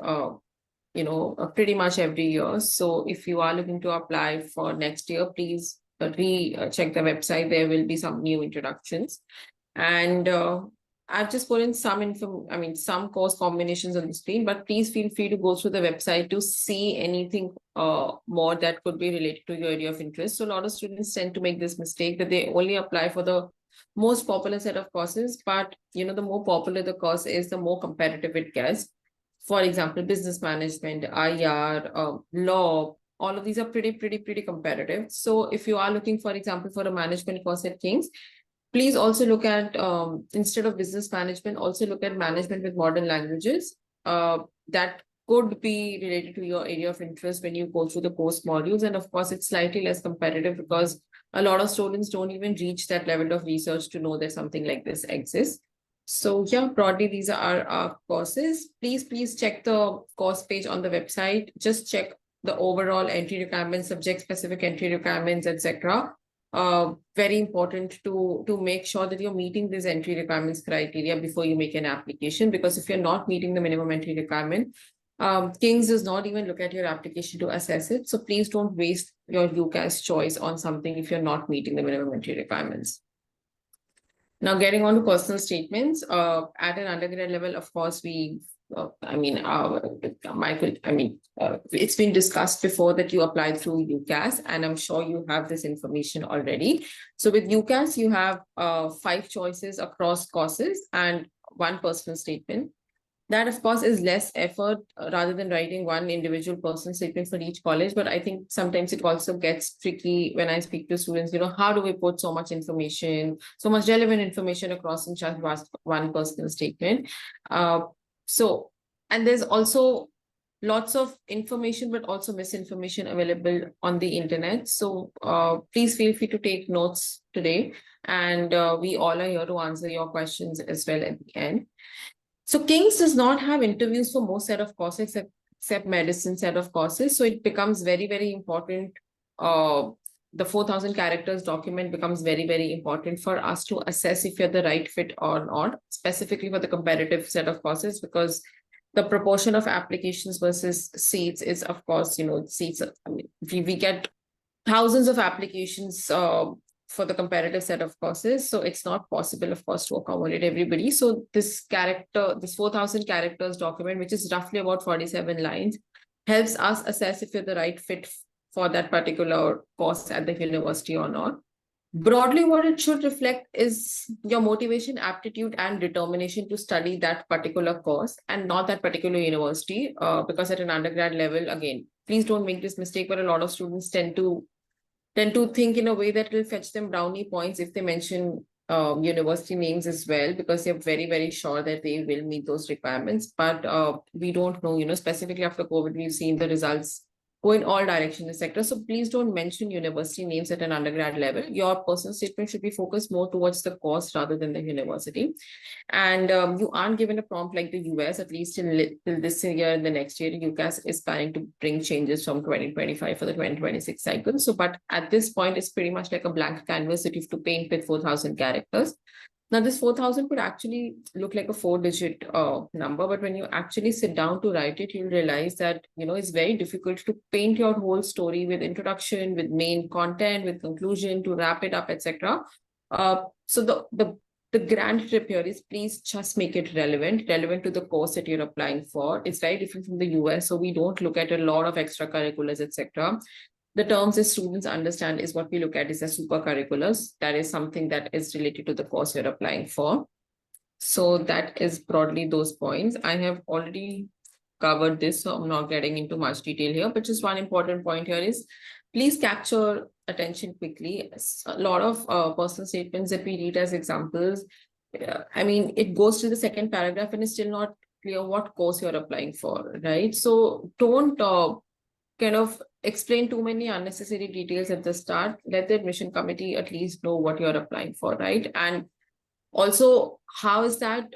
pretty much every year. So if you are looking to apply for next year, please check the website. There will be some new introductions. And I've just put in some course combinations on the screen, but please feel free to go through the website to see anything more that could be related to your area of interest. So a lot of students tend to make this mistake that they only apply for the most popular set of courses, but the more popular the course is, the more competitive it gets. For example, business management, IR, law, all of these are pretty competitive. So if you are looking, for example, for a management course at King's, please also look at, instead of business management, also look at management with modern languages. That could be related to your area of interest when you go through the course modules. And of course, it's slightly less competitive because a lot of students don't even reach that level of research to know that something like this exists. So yeah, broadly, these are our courses. Please check the course page on the website. Just check the overall entry requirements, subject-specific entry requirements, etc. Very important to make sure that you're meeting these entry requirements criteria before you make an application, because if you're not meeting the minimum entry requirement, King's does not even look at your application to assess it. So please don't waste your UCAS choice on something if you're not meeting the minimum entry requirements. Now, getting on to personal statements, at an undergrad level, of course, it's been discussed before that you applied through UCAS, and I'm sure you have this information already. So with UCAS, you have 5 choices across courses and 1 personal statement. That, of course, is less effort rather than writing one individual personal statement for each college. But I think sometimes it also gets tricky when I speak to students, how do we put so much information, so much relevant information across in just one personal statement? And there's also lots of information, but also misinformation available on the internet. So please feel free to take notes today. And we all are here to answer your questions as well at the end. So King's does not have interviews for most set of courses except medicine set of courses. So it becomes very, very important. The 4,000 characters document becomes very, very important for us to assess if you're the right fit or not, specifically for the competitive set of courses, because the proportion of applications versus seats is, of course, seats. We get thousands of applications for the competitive set of courses. So it's not possible, of course, to accommodate everybody. So this 4,000 characters document, which is roughly about 47 lines, helps us assess if you're the right fit for that particular course at the university or not. Broadly, what it should reflect is your motivation, aptitude, and determination to study that particular course and not that particular university. Because at an undergrad level, again, please don't make this mistake, but a lot of students tend to tend to think in a way that will fetch them brownie points if they mention university names as well, because they're very, very sure that they will meet those requirements. But we don't know, specifically after COVID, we've seen the results go in all directions in the sector. So please don't mention university names at an undergrad level. Your personal statement should be focused more towards the course rather than the university. And you aren't given a prompt like the US, at least till this year and the next year. UCAS is planning to bring changes from 2025 for the 2026 cycle. So, but at this point, it's pretty much like a blank canvas that you have to paint with 4,000 characters. Now, this 4,000 could actually look like a 4-digit number, but when you actually sit down to write it, you'll realize that, it's very difficult to paint your whole story with introduction, with main content, with conclusion, to wrap it up, etc. So the grand tip here is please just make it relevant to the course that you're applying for. It's very different from the US, so we don't look at a lot of extracurriculars, etc. The terms that students understand is what we look at is as super curriculars. That is something that is related to the course you're applying for. So that is broadly those points. I have already covered this, so I'm not getting into much detail here, but just one important point here is please capture attention quickly. A lot of personal statements that we read as examples, it goes to the second paragraph and it's still not clear what course you're applying for, right? So don't kind of explain too many unnecessary details at the start. Let the admission committee at least know what you're applying for, right? And also, how is that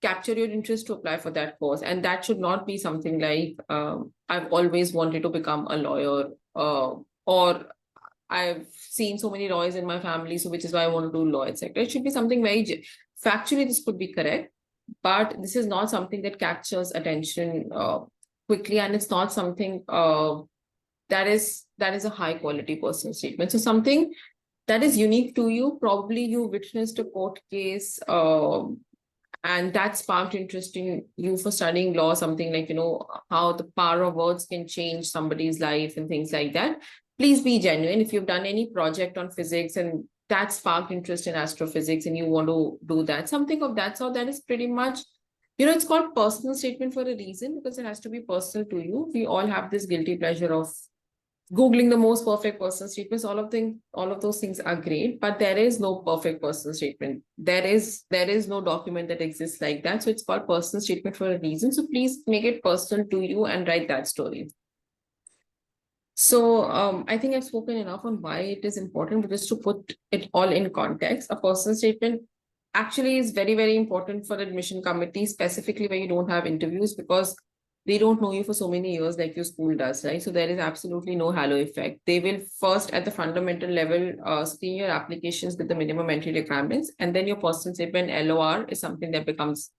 capture your interest to apply for that course? And that should not be something like, I've always wanted to become a lawyer, or I've seen so many lawyers in my family, so which is why I want to do law, etc. It should be something very factually, this could be correct, but this is not something that captures attention quickly, and it's not something that is a high quality personal statement. So something that is unique to you, probably you witnessed a court case and that sparked interest in you for studying law, something like, how the power of words can change somebody's life and things like that. Please be genuine. If you've done any project on physics and that sparked interest in astrophysics and you want to do that, something of that sort, that is pretty much, it's called personal statement for a reason, because it has to be personal to you. We all have this guilty pleasure of Googling the most perfect personal statements. All of those things are great, but there is no perfect personal statement. There is no document that exists like that. So it's called personal statement for a reason. So please make it personal to you and write that story. So I think I've spoken enough on why it is important, because to put it all in context, a personal statement actually is very, very important for the admission committee, specifically when you don't have interviews, because they don't know you for so many years like your school does, right? So there is absolutely no halo effect. They will first at the fundamental level screen your applications with the minimum entry requirements, and then your personal statement LOR is something that becomes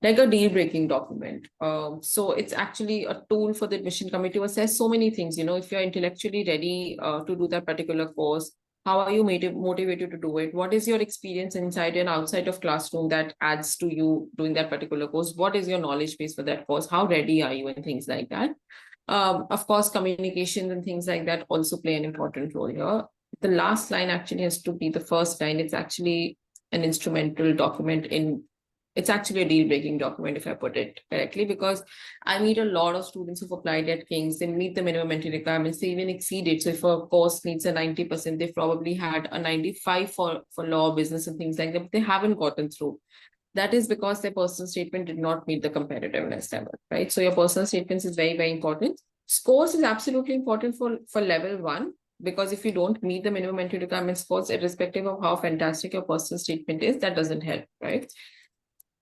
like a deal-breaking document. So it's actually a tool for the admission committee to assess so many things. If you're intellectually ready to do that particular course, how are you motivated to do it? What is your experience inside and outside of classroom that adds to you doing that particular course? What is your knowledge base for that course? How ready are you and things like that? Of course, communication and things like that also play an important role here. The last line actually has to be the first line. It's actually an instrumental document it's actually a deal-breaking document, if I put it correctly, because I meet a lot of students who've applied at King's. They meet the minimum entry requirements. They even exceed it. So if a course needs a 90%, they've probably had a 95 for law, business, and things like that, but they haven't gotten through. That is because their personal statement did not meet the competitiveness level, right? So your personal statements is very, very important. Scores is absolutely important for level 1, because if you don't meet the minimum entry requirement scores, irrespective of how fantastic your personal statement is, that doesn't help, right?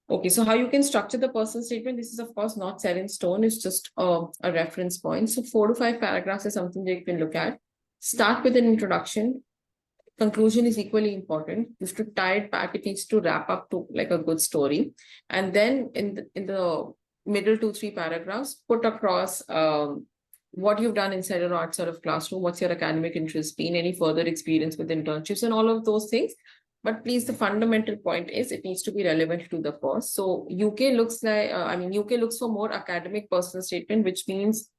Okay, so how you can structure the personal statement, this is of course not set in stone, it's just a reference point. So 4 to 5 paragraphs is something that you can look at. Start with an introduction. Conclusion is equally important. You have to tie it back. It needs to wrap up to like a good story. And then in the middle 2-3 paragraphs, put across what you've done inside or outside of classroom, what's your academic interest been, any further experience with internships and all of those things. But please, the fundamental point is it needs to be relevant to the course. So UK looks like, UK looks for more academic personal statement, which means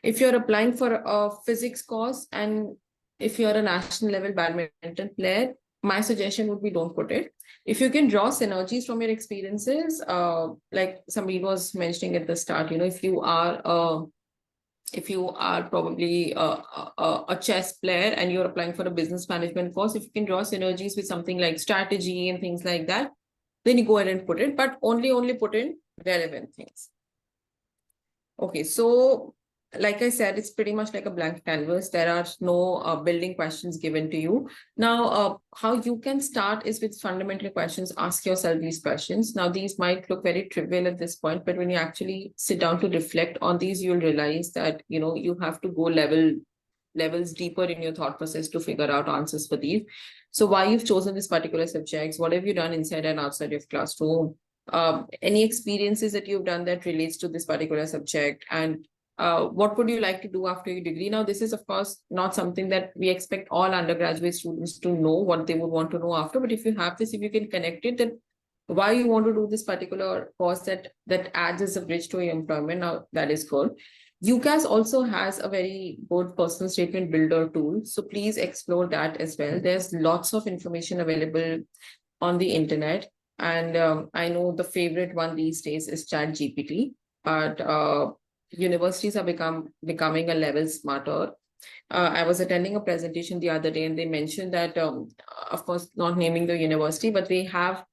if you're applying for a physics course and if you're a national level badminton player, my suggestion would be don't put it. If you can draw synergies from your experiences, like somebody was mentioning at the start, if you are if you are probably a chess player and you're applying for a business management course, if you can draw synergies with something like strategy and things like that, then you go ahead and put it, but only put in relevant things. Okay, so like I said, it's pretty much like a blank canvas. There are no building questions given to you. Now, how you can start is with fundamental questions. Ask yourself these questions. Now, these might look very trivial at this point, but when you actually sit down to reflect on these, you'll realize that, you know, you have to go levels deeper in your thought process to figure out answers for these. So why you've chosen this particular subjects, what have you done inside and outside of classroom? Any experiences that you've done that relates to this particular subject, and what would you like to do after your degree? Now, this is of course not something that we expect all undergraduate students to know what they would want to know after, but if you have this, if you can connect it, then why you want to do this particular course that adds as a bridge to your employment, now that is good. UCAS also has a very good personal statement builder tool, so please explore that as well. There's lots of information available on the internet. And I know the favorite one these days is ChatGPT, but universities are becoming a level smarter. I was attending a presentation the other day and they mentioned that, of course, not naming the university, but they have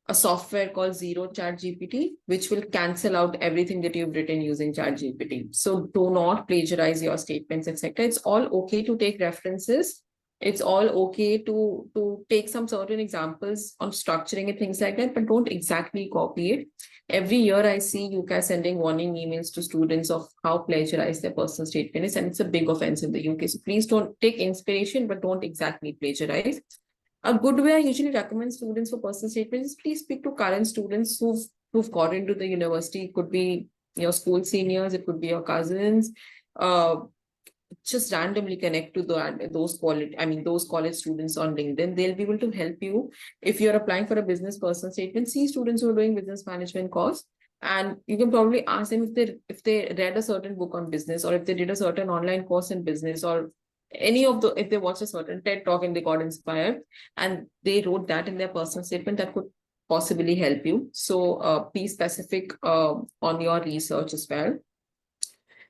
a software called Zero ChatGPT, which will cancel out everything that you've written using ChatGPT. So do not plagiarize your statements, etc. It's all okay to take references. It's all okay to take some certain examples on structuring and things like that, but don't exactly copy it. Every year I see UCAS sending warning emails to students of how plagiarized their personal statement is, and it's a big offense in the UK. So please don't take inspiration, but don't exactly plagiarize. A good way I usually recommend students for personal statements is please speak to current students who've got into the university. It could be your school seniors, it could be your cousins. Just randomly connect to those college students on LinkedIn. They'll be able to help you. If you're applying for a business personal statement, see students who are doing business management course, and you can probably ask them if they read a certain book on business, or if they did a certain online course in business, or if they watched a certain TED talk and they got inspired and they wrote that in their personal statement, that could possibly help you. So be specific on your research as well.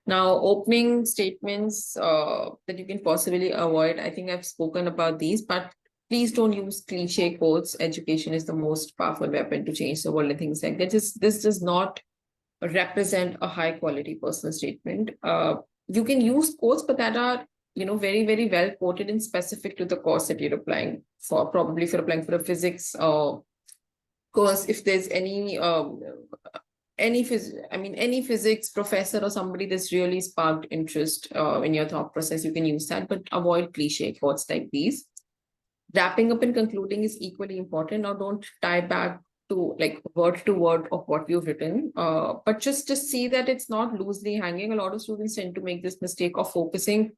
Now, opening statements that you can possibly avoid, I think I've spoken about these, but please don't use cliche quotes. Education is the most powerful weapon to change the world and things like that. This does not represent a high quality personal statement. You can use quotes, but that are, very, very well quoted and specific to the course that you're applying for. Probably if you're applying for a physics course, if there's any physics professor or somebody that's really sparked interest in your thought process, you can use that, but avoid cliche quotes like these. Wrapping up and concluding is equally important. Now, don't tie back to like word to word of what you've written, but just see that it's not loosely hanging. A lot of students tend to make this mistake of focusing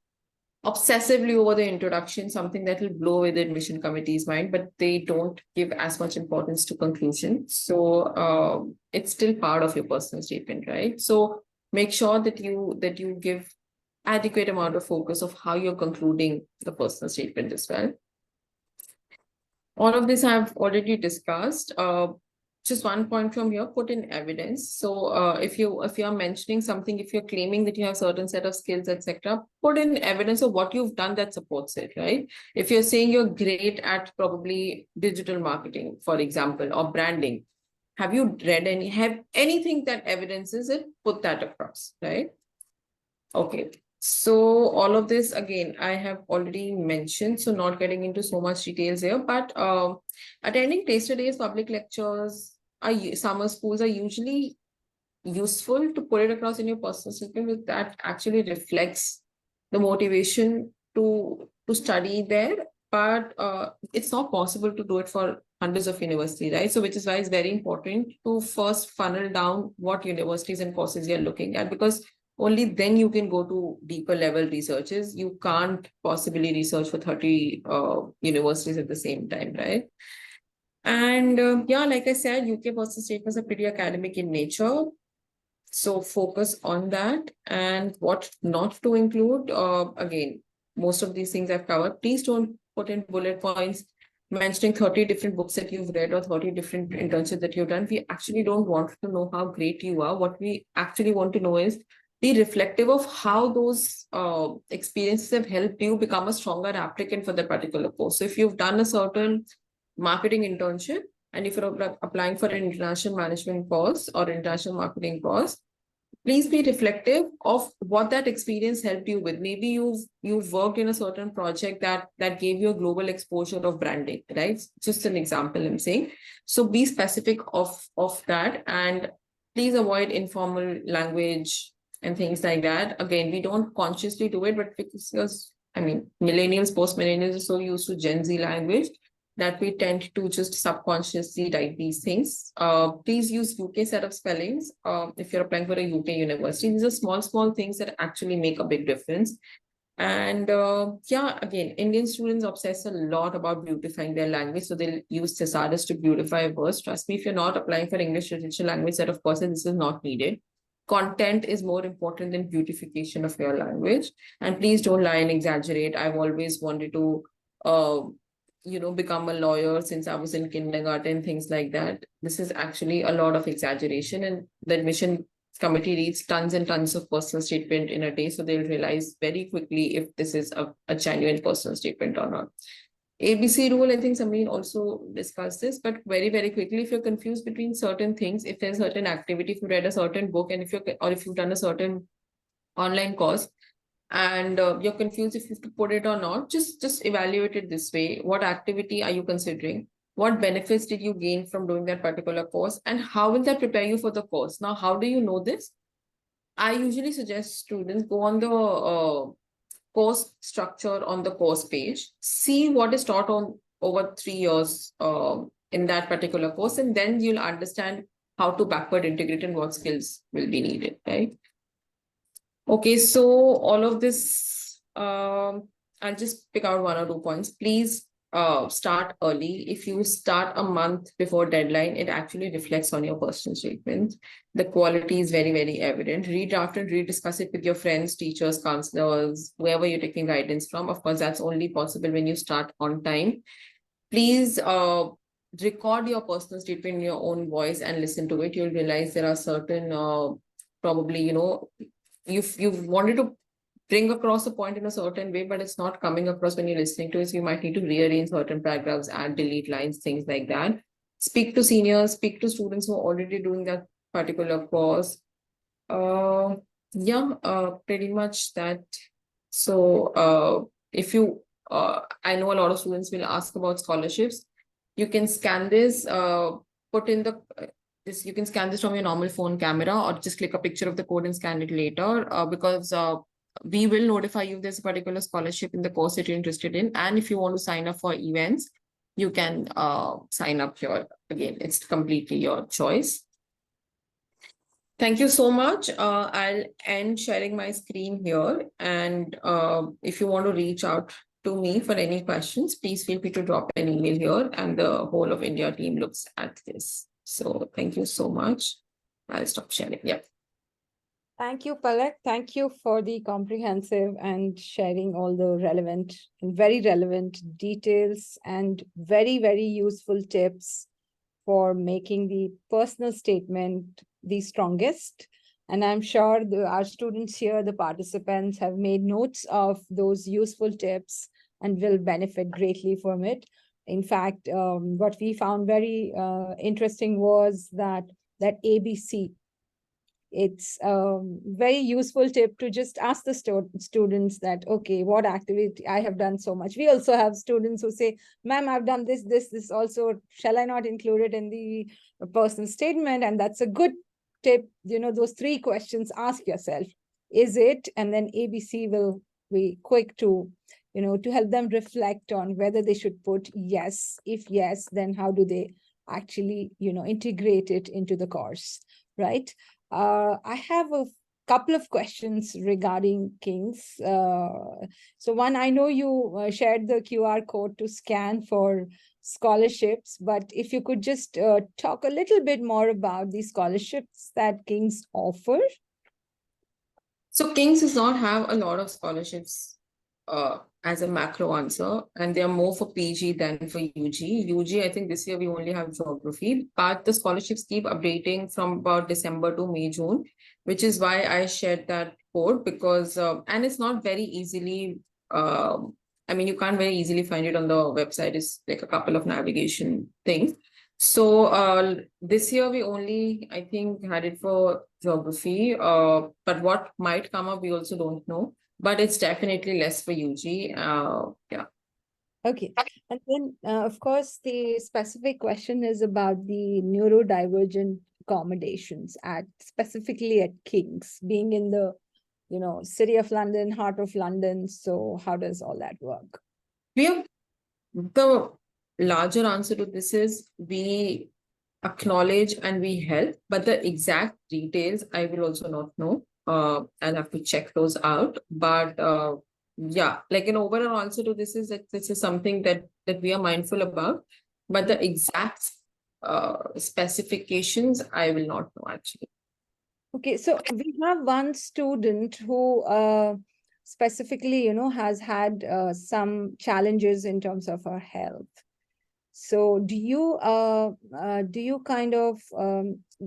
obsessively over the introduction, something that will blow away the admission committee's mind, but they don't give as much importance to conclusion. So it's still part of your personal statement, right? So make sure that you give adequate amount of focus of how you're concluding the personal statement as well. All of this I've already discussed. Just one point from here, put in evidence. So if you're mentioning something, if you're claiming that you have certain set of skills, etc., put in evidence of what you've done that supports it, right? If you're saying you're great at probably digital marketing, for example, or branding, have anything that evidences it, put that across, right? Okay. So all of this, again, I have already mentioned, so not getting into so much details here, but attending taster days, public lectures, summer schools are usually useful to put it across in your personal statement. That actually reflects the motivation to study there, but it's not possible to do it for hundreds of universities, right? So which is why it's very important to first funnel down what universities and courses you're looking at, because only then you can go to deeper level researches. You can't possibly research for 30 universities at the same time, right? And yeah, like I said, UK personal statements are pretty academic in nature. So focus on that. And what not to include, again, most of these things I've covered. Please don't put in bullet points mentioning 30 different books that you've read or 30 different internships that you've done. We actually don't want to know how great you are. What we actually want to know is be reflective of how those experiences have helped you become a stronger applicant for that particular course. So if you've done a certain marketing internship, and if you're applying for an international management course or international marketing course, please be reflective of what that experience helped you with. Maybe you've worked in a certain project that gave you a global exposure of branding, right? Just an example I'm saying. So be specific of that, and please avoid informal language and things like that. Again, we don't consciously do it, but because I mean, millennials, post-millennials are so used to Gen Z language that we tend to just subconsciously write these things. Please use UK set of spellings if you're applying for a UK university. These are small things that actually make a big difference. And yeah, again, Indian students obsess a lot about beautifying their language. So they'll use thesaurus to beautify words. Trust me, if you're not applying for English literature language set of courses, this is not needed. Content is more important than beautification of your language. And please don't lie and exaggerate. I've always wanted to become a lawyer since I was in kindergarten, things like that. This is actually a lot of exaggeration, and the admission committee reads tons and tons of personal statement in a day. So they'll realize very quickly if this is a genuine personal statement or not. ABC rule, I think Samreen also discussed this, but very, very quickly, if you're confused between certain things, if there's certain activity, if you read a certain book, and if you've done a certain online course, and you're confused if you have to put it or not, just evaluate it this way. What activity are you considering? What benefits did you gain from doing that particular course? And how will that prepare you for the course? Now, how do you know this? I usually suggest students go on the course structure on the course page, see what is taught on over 3 years in that particular course, and then you'll understand how to backward integrate and what skills will be needed, right? Okay, so all of this, I'll just pick out 1 or 2 points. Please start early. If you start a month before deadline, it actually reflects on your personal statement. The quality is very, very evident. Redraft and rediscuss it with your friends, teachers, counselors, whoever you're taking guidance from. Of course, that's only possible when you start on time. Please record your personal statement in your own voice and listen to it. You'll realize there are certain, probably, you've wanted to bring across a point in a certain way, but it's not coming across when you're listening to it. So you might need to rearrange certain paragraphs, add, delete lines, things like that. Speak to seniors, speak to students who are already doing that particular course. Pretty much that. So if you, I know a lot of students will ask about scholarships. You can scan this, put in the, you can scan this from your normal phone camera, or just click a picture of the code and scan it later, because we will notify you if there's a particular scholarship in the course that you're interested in. And if you want to sign up for events, you can sign up here. Again, it's completely your choice. Thank you so much. I'll end sharing my screen here. And if you want to reach out to me for any questions, please feel free to drop an email here, and the whole of India team looks at this. So thank you so much. I'll stop sharing. Yeah. Thank you, Palak. Thank you for the comprehensive and sharing all the relevant and very relevant details and very, very useful tips for making the personal statement the strongest. And I'm sure our students here, the participants, have made notes of those useful tips and will benefit greatly from it. In fact, what we found very interesting was that ABC. It's a very useful tip to just ask the students that, okay, what activity I have done so much. We also have students who say, ma'am, I've done this also. Shall I not include it in the personal statement? And that's a good tip. Those 3 questions, ask yourself, is it? And then ABC will be quick to help them reflect on whether they should put yes. If yes, then how do they actually, integrate it into the course, right? I have a couple of questions regarding King's. So one, I know you shared the QR code to scan for scholarships, but if you could just talk a little bit more about the scholarships that King's offer. So King's does not have a lot of scholarships as a macro answer, and they are more for PG than for UG. UG, I think this year we only have geography, but the scholarships keep updating from about December to May, June. which is why I shared that code because, and it's not very easily, I mean, you can't very easily find it on the website. It's like a couple of navigation things. So this year we only, I think, had it for geography, but what might come up, we also don't know. But it's definitely less for UG. Yeah. Okay. And then, of course, the specific question is about the neurodivergent accommodations specifically at King's, being in the, city of London, heart of London. So how does all that work? The larger answer to this is we acknowledge and we help, but the exact details I will also not know. I'll have to check those out. But yeah, like an overall answer to this is that this is something that we are mindful about, but the exact specifications I will not know actually. Okay, so we have one student who specifically, has had some challenges in terms of her health. So do you kind of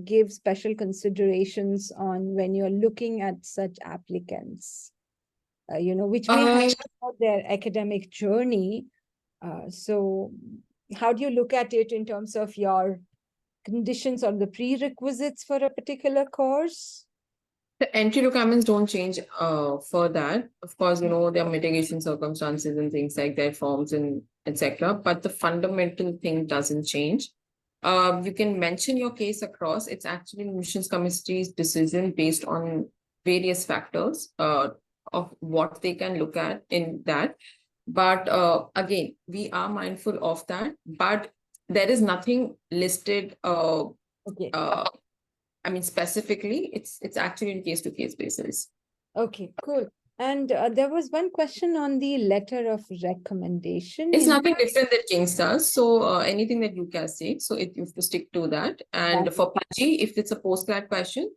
give special considerations on when you're looking at such applicants, which may have their academic journey? So how do you look at it in terms of your conditions or the prerequisites for a particular course? The entry requirements don't change for that. Of course, there are mitigation circumstances and things like that, forms and etc. But the fundamental thing doesn't change. You can mention your case across. It's actually admissions committee's decision based on various factors of what they can look at in that. But again, we are mindful of that. But there is nothing listed. Okay. I mean, specifically, it's actually in case-to-case basis. Okay, cool. And there was one question on the letter of recommendation. It's nothing different that King's does. So anything that UCAS takes, so you have to stick to that. And for PG, if it's a postgrad question,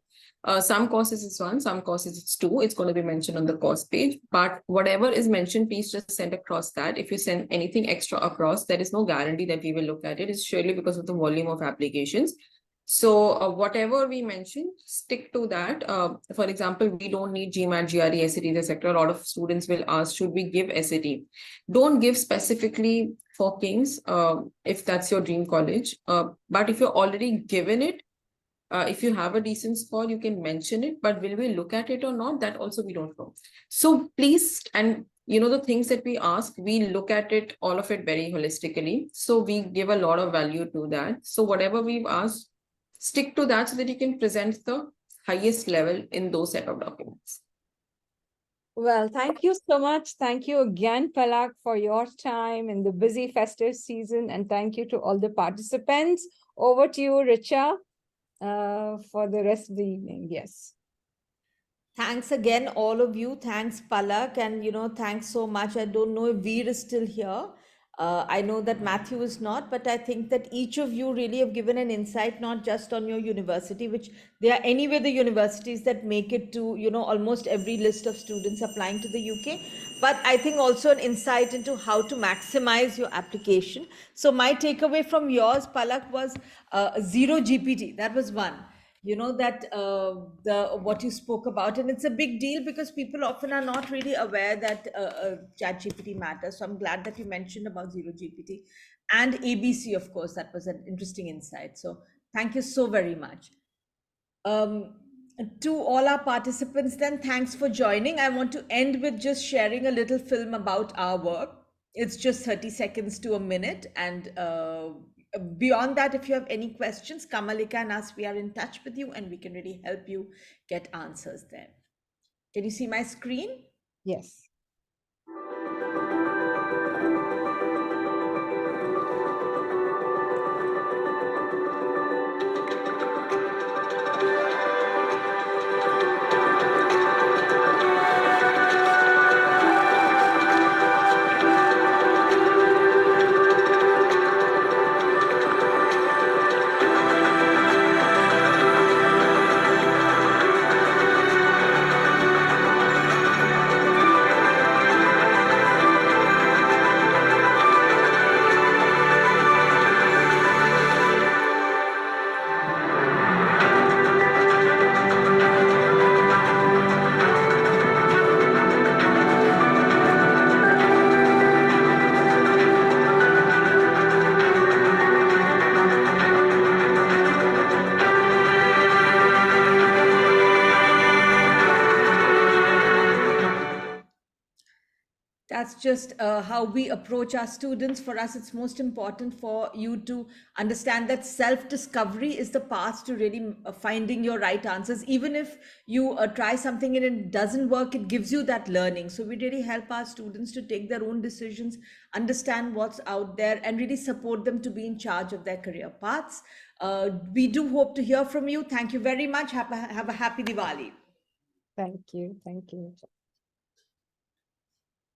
some courses it's 1, some courses it's 2. It's going to be mentioned on the course page. But whatever is mentioned, please just send across that. If you send anything extra across, there is no guarantee that we will look at it. It's surely because of the volume of applications. So whatever we mentioned, stick to that. For example, we don't need GMAT, GRE, SAT, etc. A lot of students will ask, should we give SAT? Don't give specifically for King's if that's your dream college. But if you're already given it, if you have a decent score, you can mention it. But will we look at it or not? That also we don't know. So please, and the things that we ask, we look at it, all of it very holistically. So we give a lot of value to that. So whatever we've asked, stick to that so that you can present the highest level in those set of documents. Well, thank you so much. Thank you again, Palak, for your time in the busy festive season. And thank you to all the participants. Over to you, Richa, for the rest of the evening. Yes. Thanks again, all of you. Thanks, Palak. And, thanks so much. I don't know if Vir is still here. I know that Matthew is not, but I think that each of you really have given an insight, not just on your university, which they are anyway the universities that make it to, almost every list of students applying to the UK. But I think also an insight into how to maximize your application. So my takeaway from yours, Palak, was zero GPT. That was one. That what you spoke about, and it's a big deal because people often are not really aware that ChatGPT matters. So I'm glad that you mentioned about zero GPT and ABC. Of course, that was an interesting insight. So thank you so very much. To all our participants, then, thanks for joining. I want to end with just sharing a little film about our work. It's just 30 seconds to a minute, and beyond that, if you have any questions, Kamalika and us, we are in touch with you and we can really help you get answers there. Can you see my screen? Yes. That's just how we approach our students. For us, it's most important for you to understand that self-discovery is the path to really finding your right answers. Even if you try something and it doesn't work, it gives you that learning. So we really help our students to take their own decisions, understand what's out there, and really support them to be in charge of their career paths. We do hope to hear from you. Thank you very much. Have a happy Diwali. Thank you. Thank you.